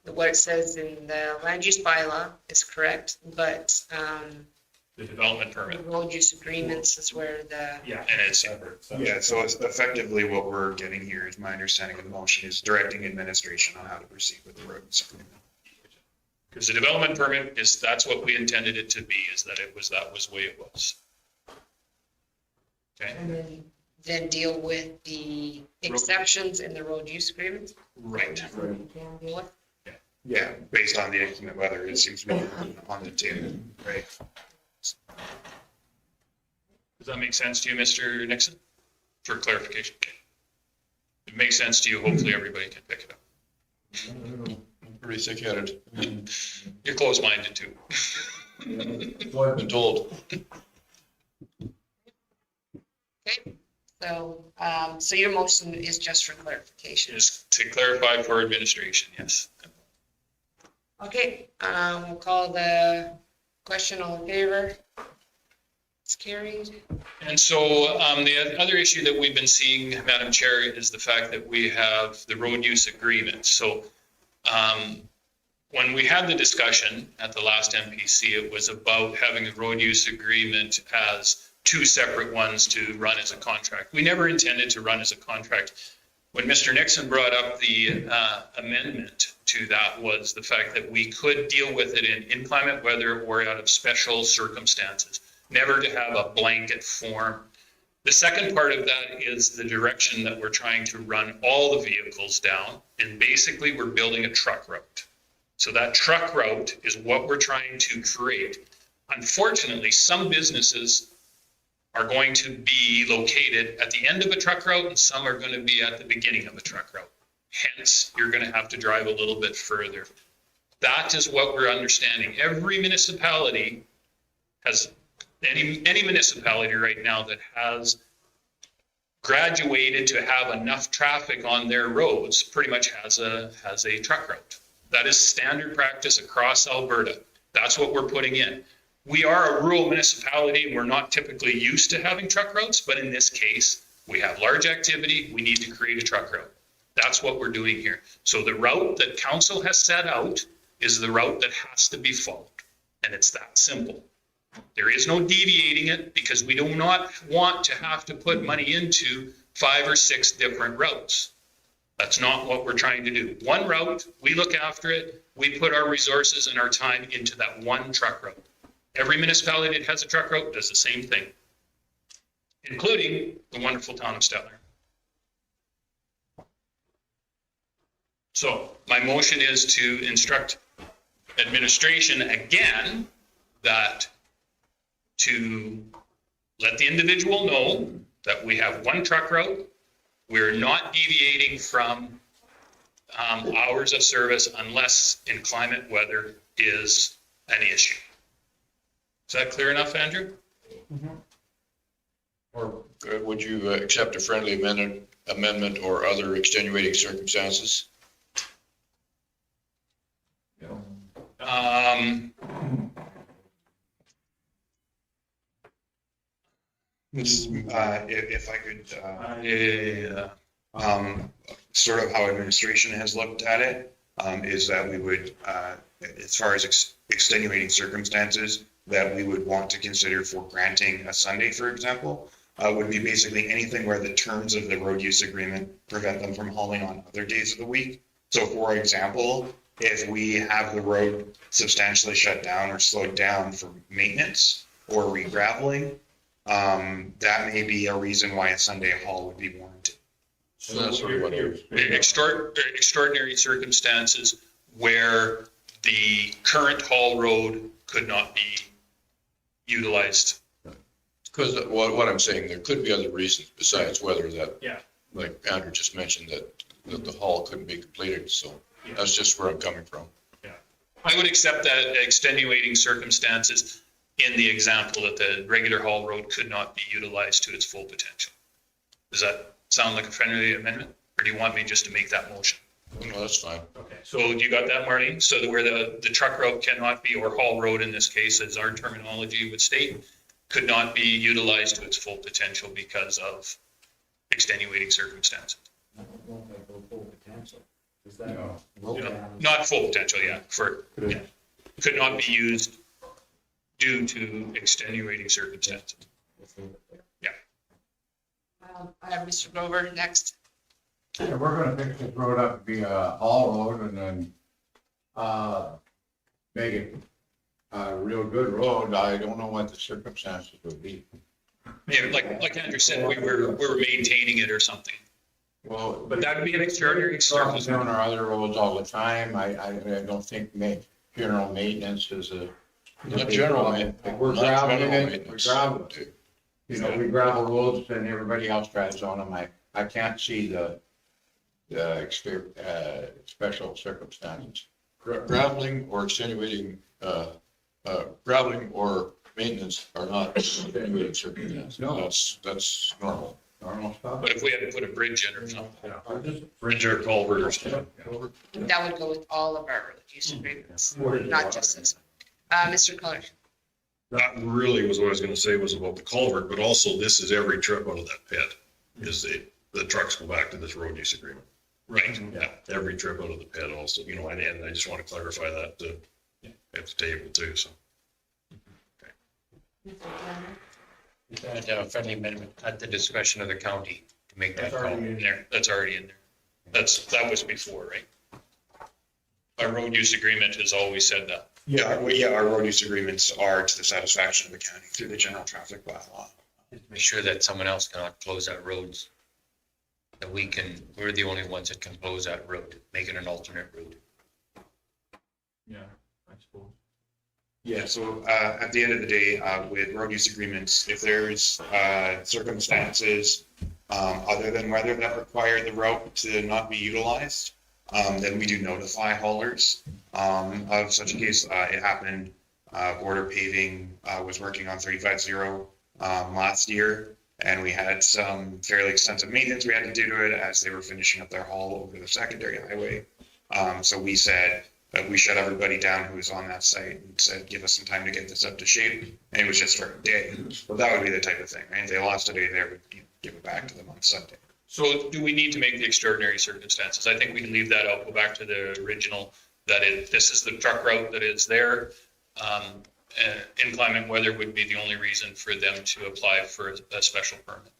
what it says in the land use bylaw is correct, but
The development
the
permit.
road use agreements is where the.
Yeah, and it's separate.
Yeah, so it's effectively what we're getting here is my understanding of the motion is directing administration on how to proceed with the road use agreement.
Because the development permit that's what we intended it to be, is that that was the way it was. Okay,
And then deal with the exceptions in the road use agreement.
right.
That's what we can deal with.
Yeah, based on the inclement weather, it seems to be on the table, right?
Does that make sense to you, Mr. Nixon? For clarification. Okay. If it makes sense to you, hopefully everybody can pick it up.
I'm pretty thick-headed.
You're close-minded too.
I've been told.
Okay, so, so your motion is just for clarification.
Just to clarify for administration, yes.
Okay, we'll call the question. All in favor? It's carried.
And so the other issue that we've been seeing, Madam Chair, is the fact that we have the road use agreement. So when we had the discussion at the last MPC, it was about having a road use agreement as two separate ones to run as a contract. We never intended to run as a contract. When Mr. Nixon brought up the amendment to that was the fact that we could deal with it in inclement weather or out of special circumstances, never to have a blanket form. The second part of that is the direction that we're trying to run all the vehicles down. And basically we're building a truck route. So that truck route is what we're trying to create. Unfortunately, some businesses are going to be located at the end of a truck route and some are going to be at the beginning of a truck route. Hence, you're going to have to drive a little bit further. That is what we're understanding. Every municipality has, any municipality right now that has graduated to have enough traffic on their roads pretty much has a truck route. That is standard practice across Alberta. That's what we're putting in. We are a rural municipality and we're not typically used to having truck routes, but in this case, we have large activity, we need to create a truck route. That's what we're doing here. So the route that council has set out is the route that has to be followed. And it's that simple. There is no deviating it because we do not want to have to put money into 5 or 6 different routes. That's not what we're trying to do. One route, we look after it, we put our resources and our time into that one truck route. Every municipality that has a truck route does the same thing, including the wonderful town of Stettler. So my motion is to instruct administration again that to let the individual know that we have one truck route. We're not deviating from hours of service unless inclement weather is an issue. Is that clear enough, Andrew?
Or would you accept a friendly amendment or other extenuating circumstances?
If I could, sort of how administration has looked at it, is that we would, as far as extenuating circumstances, that we would want to consider for granting a Sunday, for example, would be basically anything where the terms of the road use agreement prevent them from hauling on other days of the week. So for example, if we have the road substantially shut down or slowed down for maintenance or re-graveling, that may be a reason why a Sunday haul would be warranted.
So that's sort of what it is.
Extraordinary circumstances where the current haul road could not be utilized.
Because what I'm saying, there could be other reasons besides whether that,
Yeah.
like Andrew just mentioned, that the haul couldn't be completed, so that's just where I'm coming from.
I would accept that extenuating circumstances in the example that the regular haul road could not be utilized to its full potential. Does that sound like a friendly amendment, or do you want me just to make that motion?
No, that's fine.
Okay.
So you got that, Marlene? So that where the truck route cannot be, or haul road in this case, as our terminology would state, could not be utilized to its full potential because of extenuating circumstances. Not full potential, yeah, could not be used due to extenuating circumstances.
I have Mr. Grover next.
Yeah, we're gonna fix this road up to be a haul road and then, make it a real good road. I don't know what the circumstances would be.
Yeah, like Andrew said, we were maintaining it or something.
Well,
But that would be an extraordinary
Service
circumstance.
on our other roads all the time. I don't think general maintenance is a. Not general maintenance.
We're
not
graveling
general
it, we're
maintenance.
graveling it. You know, we gravel roads and everybody else drives on them. I can't see the special circumstances.
Graveling or extenuating, graveling or maintenance are not extenuating circumstances.
No.
That's normal.
Normal stuff.
But if we had to put a bridge in or something.
Yeah, just
Bridge or culvert or something.
That would go with all of our road use agreements, not just this one. Mr. Color.
That really was what I was gonna say was about the culvert, but also this is every trip out of that pit. Is the trucks go back to this road use agreement.
Right.
Yeah, every trip out of the pit also, you know, and I just want to clarify that at the table too, so.
That friendly amendment at the discretion of the county to make that
That's
call.
already in
There, that's already in there. That was before, right? Our road use agreement has always said that.
Yeah, our road use agreements are to the satisfaction of the county through the general traffic bylaw.
Just make sure that someone else cannot close that roads. That we're the only ones that can close that road, make it an alternate route.
Yeah, I suppose.
Yeah, so at the end of the day, with road use agreements, if there's circumstances other than weather that require the route to not be utilized, then we do notify haulers of such a case. It happened, Border Paving was working on 350 last year, and we had some fairly extensive maintenance we had to do to it as they were finishing up their haul over the secondary highway. So we said that we shut everybody down who was on that site and said, give us some time to get this up to shape. And it was just for a day. But that would be the type of thing, right? If they lost a day there, we'd give it back to them on Sunday.
So do we need to make the extraordinary circumstances? I think we can leave that out, go back to the original, that this is the truck route that is there. inclement weather would be the only reason for them to apply for a special permit.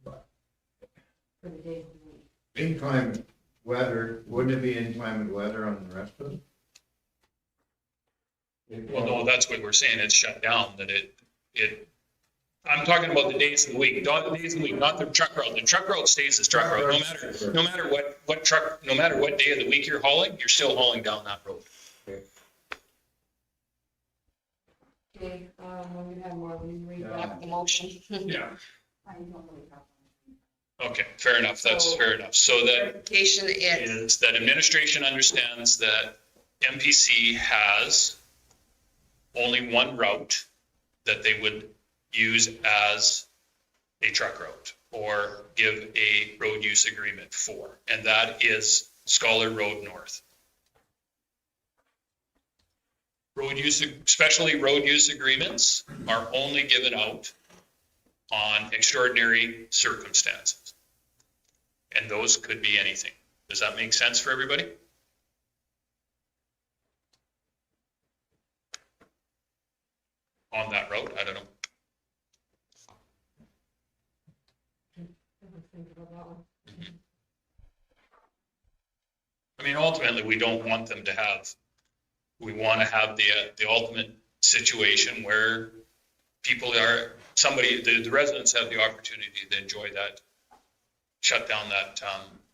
For the day of the week.
Inclement weather, wouldn't it be inclement weather on the rest of it?
Well, no, that's what we're saying, it's shut down, that I'm talking about the days of the week, not the days of the week, not the truck route. The truck route stays as truck route, no matter what truck, no matter what day of the week you're hauling, you're still hauling down that road.
Okay, when we have more, we read back the motion.
Yeah.
I don't really have
Okay, fair enough, that's fair enough. So that
Clarification is,
is that administration understands that MPC has only one route that they would use as a truck route or give a road use agreement for, and that is Scholar Road North. Road use, especially road use agreements are only given out on extraordinary circumstances. And those could be anything. Does that make sense for everybody? On that road, I don't know. I mean, ultimately, we don't want them to have, we want to have the ultimate situation where people are, the residents have the opportunity to enjoy that, shut down that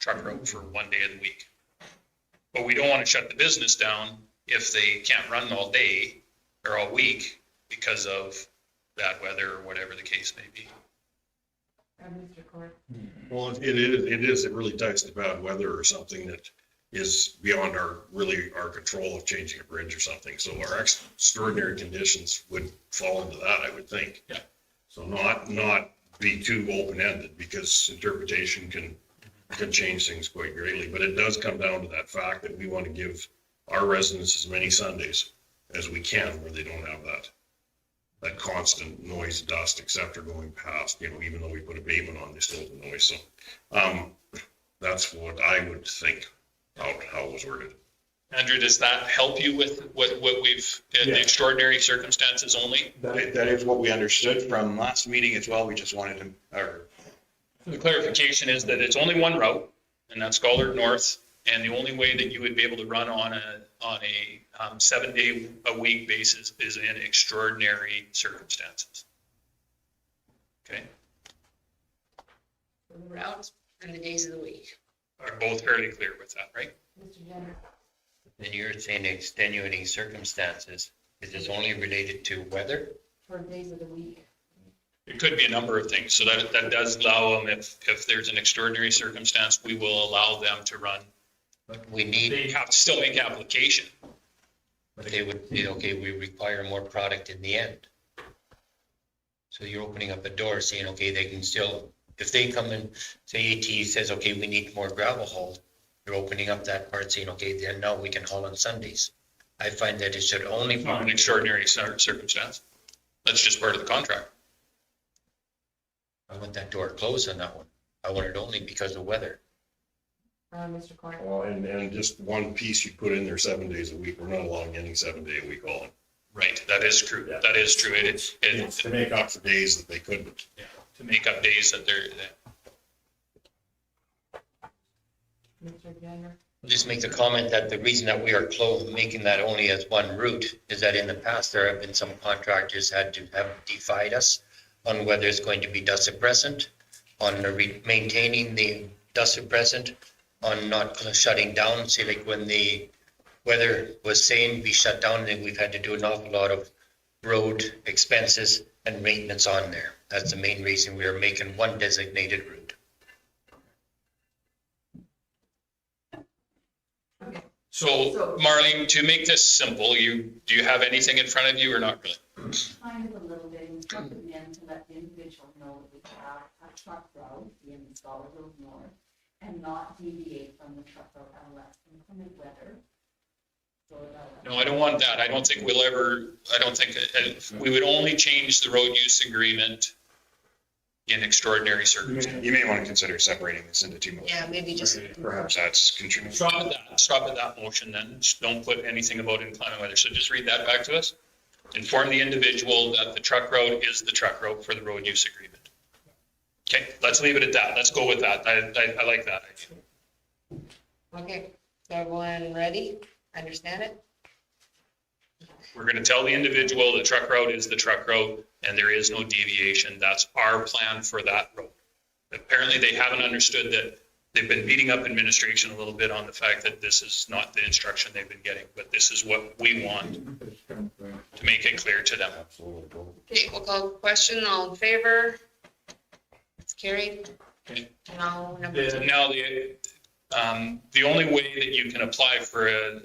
truck route for one day of the week. But we don't want to shut the business down if they can't run all day or all week because of bad weather or whatever the case may be.
Mr. Court.
Well, it really ties to bad weather or something that is beyond our control of changing a bridge or something. So our extraordinary conditions would fall into that, I would think.
Yeah.
So not be too open-ended, because interpretation can change things quite greatly. But it does come down to that fact that we want to give our residents as many Sundays as we can where they don't have that constant noise, dust, et cetera, going past, even though we put abatement on, they still have the noise. So that's what I would think, how it was worded.
Andrew, does that help you with what we've, in the extraordinary circumstances only?
That is what we understood from last meeting as well. We just wanted to,
The clarification is that it's only one route, and that's Scholar North, and the only way that you would be able to run on a 7-day-a-week basis is in extraordinary circumstances. Okay,
For the routes and the days of the week.
are both fairly clear with that, right?
Mr. Jenner.
Then you're saying extenuating circumstances, is this only related to weather?
For days of the week.
It could be a number of things, so that does allow them, if there's an extraordinary circumstance, we will allow them to run.
But we need,
They have to still make application.
but they would say, okay, we require more product in the end. So you're opening up a door saying, okay, they can still, if they come in, say AT says, okay, we need more gravel hauled, you're opening up that part saying, okay, then now we can haul on Sundays. I find that it should only.
It's not an extraordinary circumstance. That's just part of the contract.
I want that door closed on that one. I want it only because of weather.
Mr. Court.
Well, and just one piece you put in there 7 days a week, we're not allowing any 7-day-a-week hauling.
Right, that is true.
Yeah.
That is true. It's
To make up for days that they couldn't.
to make up days that they're.
Mr. Jenner.
Just make the comment that the reason that we are making that only as one route is that in the past, there have been some contractors had to have defied us on whether it's going to be dust suppressant, on maintaining the dust suppressant, on not shutting down. Say like when the weather was saying be shut down, then we've had to do an awful lot of road expenses and maintenance on there. That's the main reason we are making one designated route.
So Marlene, to make this simple, do you have anything in front of you or not really?
Kind of a little bit, instructed them to let the individual know that we have a truck route in Scholar Road North and not deviate from the truck route unless inclement weather. So that.
No, I don't want that. I don't think we would only change the road use agreement in extraordinary circumstances.
You may want to consider separating this into two motions.
Yeah, maybe just,
Perhaps that's contributing.
Stop at that motion then. Just don't put anything about inclement weather. So just read that back to us. Inform the individual that the truck route is the truck route for the road use agreement. Okay, let's leave it at that. Let's go with that. I like that idea.
okay, so everyone ready? Understand it?
We're going to tell the individual the truck route is the truck route and there is no deviation. That's our plan for that road. Apparently they haven't understood that. They've been beating up administration a little bit on the fact that this is not the instruction they've been getting, but this is what we want to make it clear to them.
Absolutely.
Okay, we'll call the question, all in favor? It's carried.
Okay.
Now, number two.
Now, the only way that you can apply for a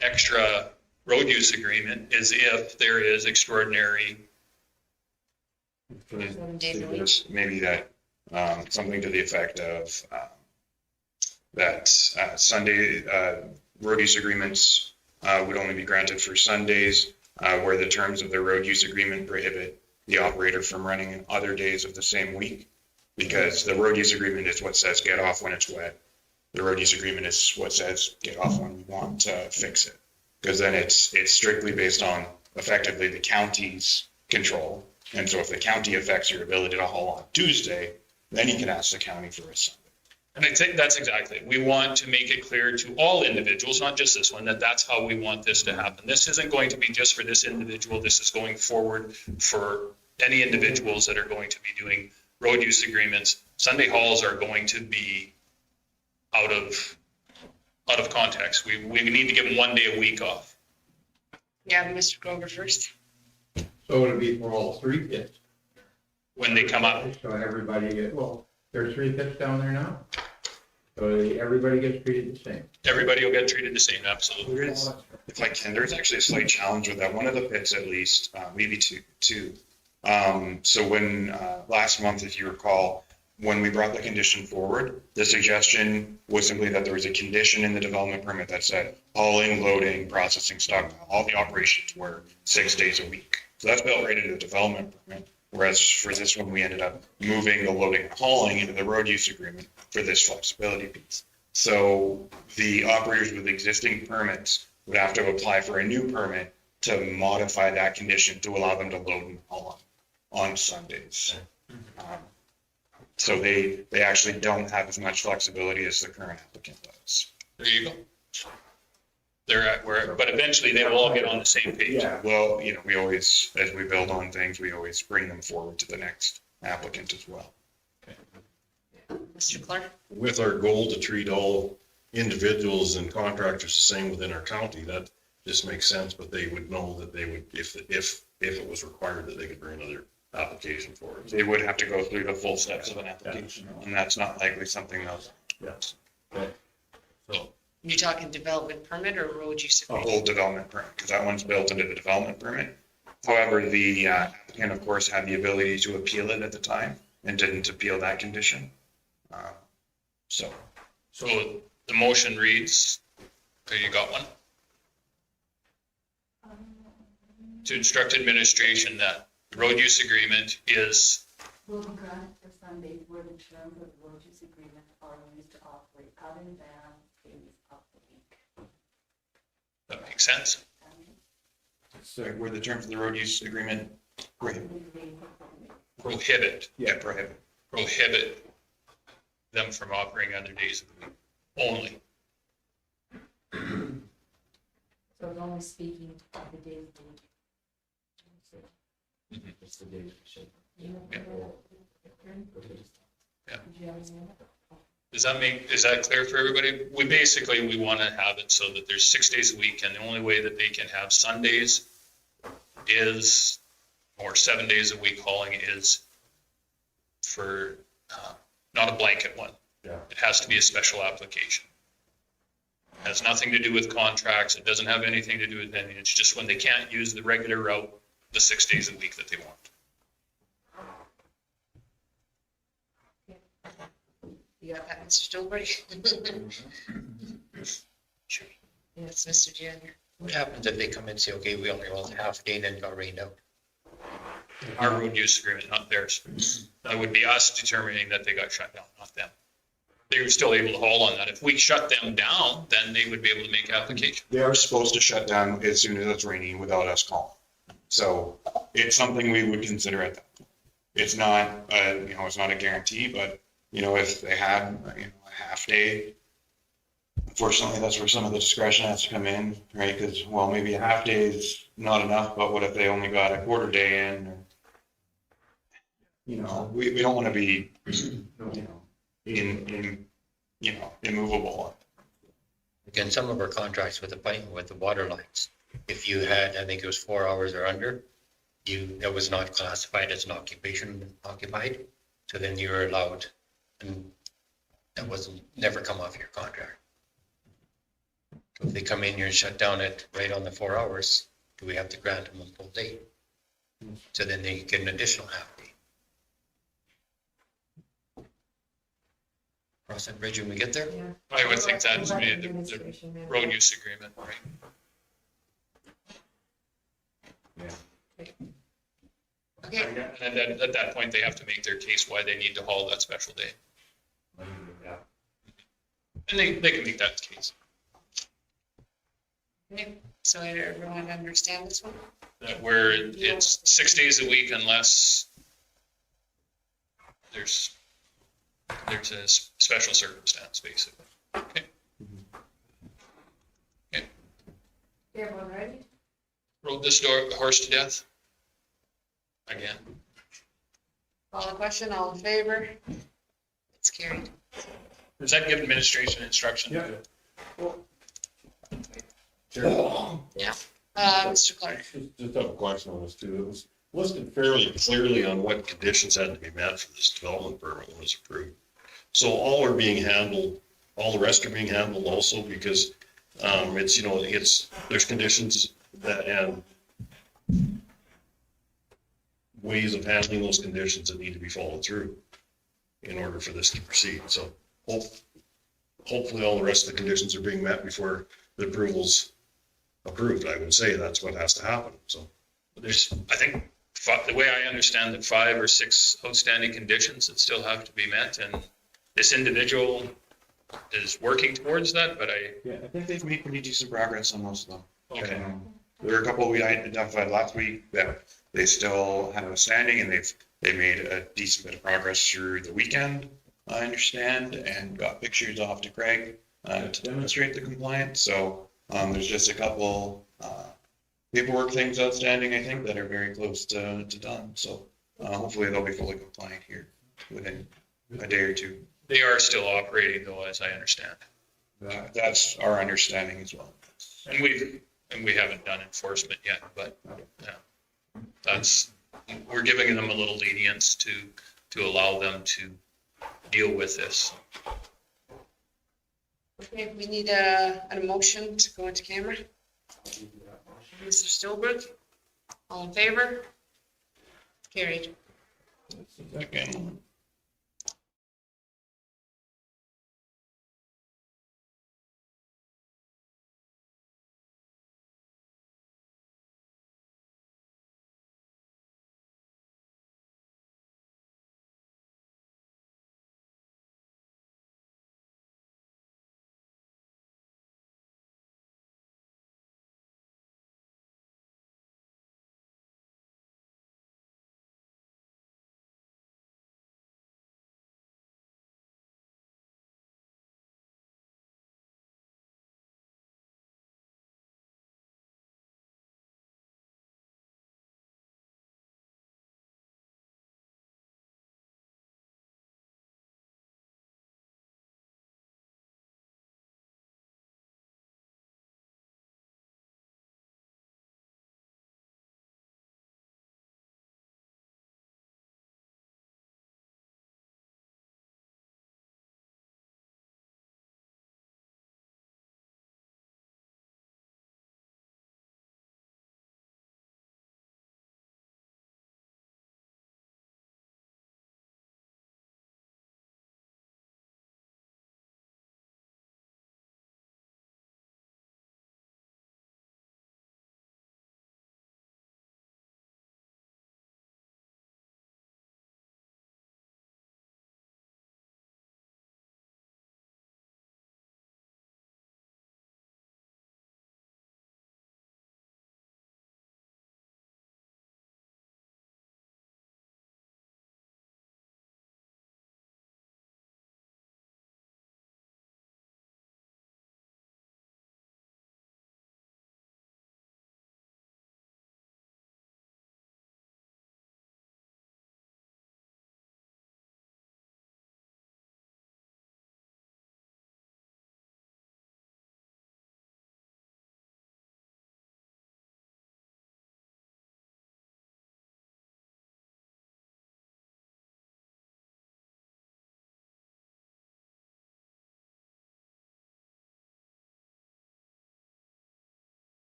extra road use agreement is if there is extraordinary.
7 days a week.
Maybe that, something to the effect of, that Sunday, road use agreements would only be granted for Sundays, where the terms of the road use agreement prohibit the operator from running in other days of the same week. Because the road use agreement is what says get off when it's wet. The road use agreement is what says get off when we want to fix it. Because then it's strictly based on effectively the county's control. And so if the county affects your ability to haul on Tuesday, then you can ask the county for a Sunday.
And I think that's exactly, we want to make it clear to all individuals, not just this one, that that's how we want this to happen. This isn't going to be just for this individual. This is going forward for any individuals that are going to be doing road use agreements. Sunday hauls are going to be out of context. We need to give them 1 day a week off.
Yeah, Mr. Grover first.
So it'll be for all 3 pits.
When they come up.
So everybody, well, there's 3 pits down there now. So everybody gets treated the same.
Everybody will get treated the same, absolutely.
There is, if I can, there's actually a slight challenge with that. One of the pits at least, maybe two. So when, last month, if you recall, when we brought the condition forward, the suggestion was simply that there was a condition in the development permit that said hauling, loading, processing, stockpile, all the operations were 6 days a week. So that's built right into the development permit. Whereas for this one, we ended up moving the loading and hauling into the road use agreement for this flexibility piece. So the operators with existing permits would have to apply for a new permit to modify that condition to allow them to load and haul on Sundays. So they actually don't have as much flexibility as the current applicant does.
There you go. They're at where, but eventually they will all get on the same page.
Yeah, well, we always, as we build on things, we always bring them forward to the next applicant as well.
Mr. Clark?
With our goal to treat all individuals and contractors the same within our county, that just makes sense, but they would know that they would, if it was required, that they could bring another application for it.
They would have to go through the full steps of an application, and that's not likely something they'll.
Yes. Okay. So,
You're talking development permit or road use
A
agreement?
whole development permit, because that one's built into the development permit. However, the applicant, of course, had the ability to appeal it at the time and didn't appeal that condition. So
So the motion reads, okay, you got one? To instruct administration that the road use agreement is,
Will be granted for Sundays where the terms of the road use agreement are used to operate other than days of the week.
that makes sense.
so where the terms of the road use agreement prohibit.
Prohibit
Prohibit.
them from operating other days of the week only.
So it's only speaking of the days of the week.
It's the days of shape.
Yeah.
Did you have any?
Is that clear for everybody? We want to have it so that there's 6 days a week, and the only way that they can have Sundays is, or 7 days a week hauling is for, not a blanket one.
Yeah.
It has to be a special application. It has nothing to do with contracts. It doesn't have anything to do with anything. It's just when they can't use the regular route, the 6 days a week that they want.
You got that, Mr. Stolberg?
Sure.
Yes, Mr. Junior.
What happens if they come and say, okay, we only want half a day and then it got rained out?
Our road use agreement, not theirs. That would be us determining that they got shut down, not them. They were still able to haul on that. If we shut them down, then they would be able to make application.
They are supposed to shut down as soon as it's raining without us calling. So it's something we would consider at that point. It's not, it's not a guarantee, but, if they had, a half day, unfortunately, that's where some of the discretion has to come in, right? Because, well, maybe a half day is not enough, but what if they only got a quarter day in? Or, we don't want to be, immovable.
Again, some of our contracts with the pipe, with the water lines, if you had, I think it was 4 hours or under, that was not classified as an occupation occupied, so then you were allowed, and that wasn't, never come off your contract. So if they come in here and shut down it right on the 4 hours, do we have to grant them a full day? So then they get an additional half day. Cross that bridge when we get there?
Yeah.
I would think that's
Let
the
administration manage.
road use agreement, right?
Okay,
And then at that point, they have to make their case why they need to haul that special day. And they can make that case.
okay, so everyone understand this one?
That where it's 6 days a week unless there's a special circumstance, basically. Okay.
Everyone ready?
Rode this horse to death. Again.
Call the question, all in favor? It's carried.
Does that give administration instruction?
Yeah.
Yeah. Mr. Clark,
Just have a question on this too. It was listed fairly clearly on what conditions had to be met for this development permit when it was approved. So all are being handled, all the rest are being handled also because there's conditions that and ways of handling those conditions that need to be followed through in order for this to proceed. So hopefully all the rest of the conditions are being met before the approval's approved. I would say that's what has to happen. So
There's, I think, the way I understand it, 5 or 6 outstanding conditions that still have to be met, and this individual is working towards that, but
I think they've made pretty decent progress on most of them.
okay.
There were a couple we identified last week that they still have outstanding, and they made a decent bit of progress through the weekend, I understand, and got pictures off to Craig to demonstrate the compliance. So there's just a couple paperwork things outstanding, I think, that are very close to done. So hopefully they'll be fully compliant here within a day or two.
They are still operating though, as I understand.
That's our understanding as well.
And we haven't done enforcement yet, but yeah, we're giving them a little lenience to allow them to deal with this.
okay, we need a motion to go into camera. Mr. Stillbrook, all in favor? Carried.
Okay.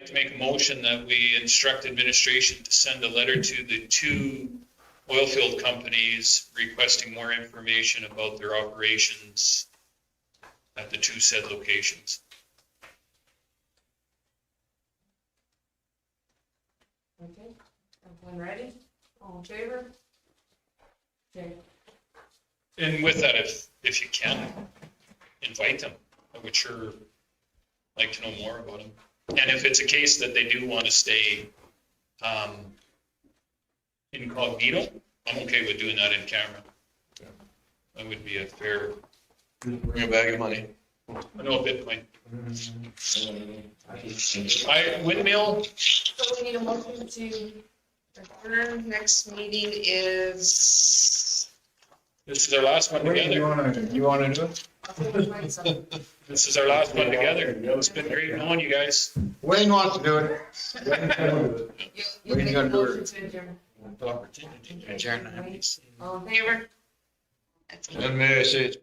to make a motion that we instruct administration to send a letter to the 2 oil field companies requesting more information about their operations at the 2 said locations.
Okay, everyone ready? All in favor? Okay.
And with that, if you can, invite them. I would sure like to know more about them. And if it's a case that they do want to stay incognito, I'm okay with doing that in camera. That would be a fair,
Bring a bag of money.
I know Bitcoin. Windmill,
So we need a motion to adjourn. Next meeting is.
this is our last one
Wait,
together.
you wanna do it?
This is our last one together. It's been great knowing you guys.
Wayne wants to do it.
You'll
Wayne's
make a
gonna do
motion
it.
to adjourn.
Opportunity to adjourn.
All in favor? That's good.
And may I say, it's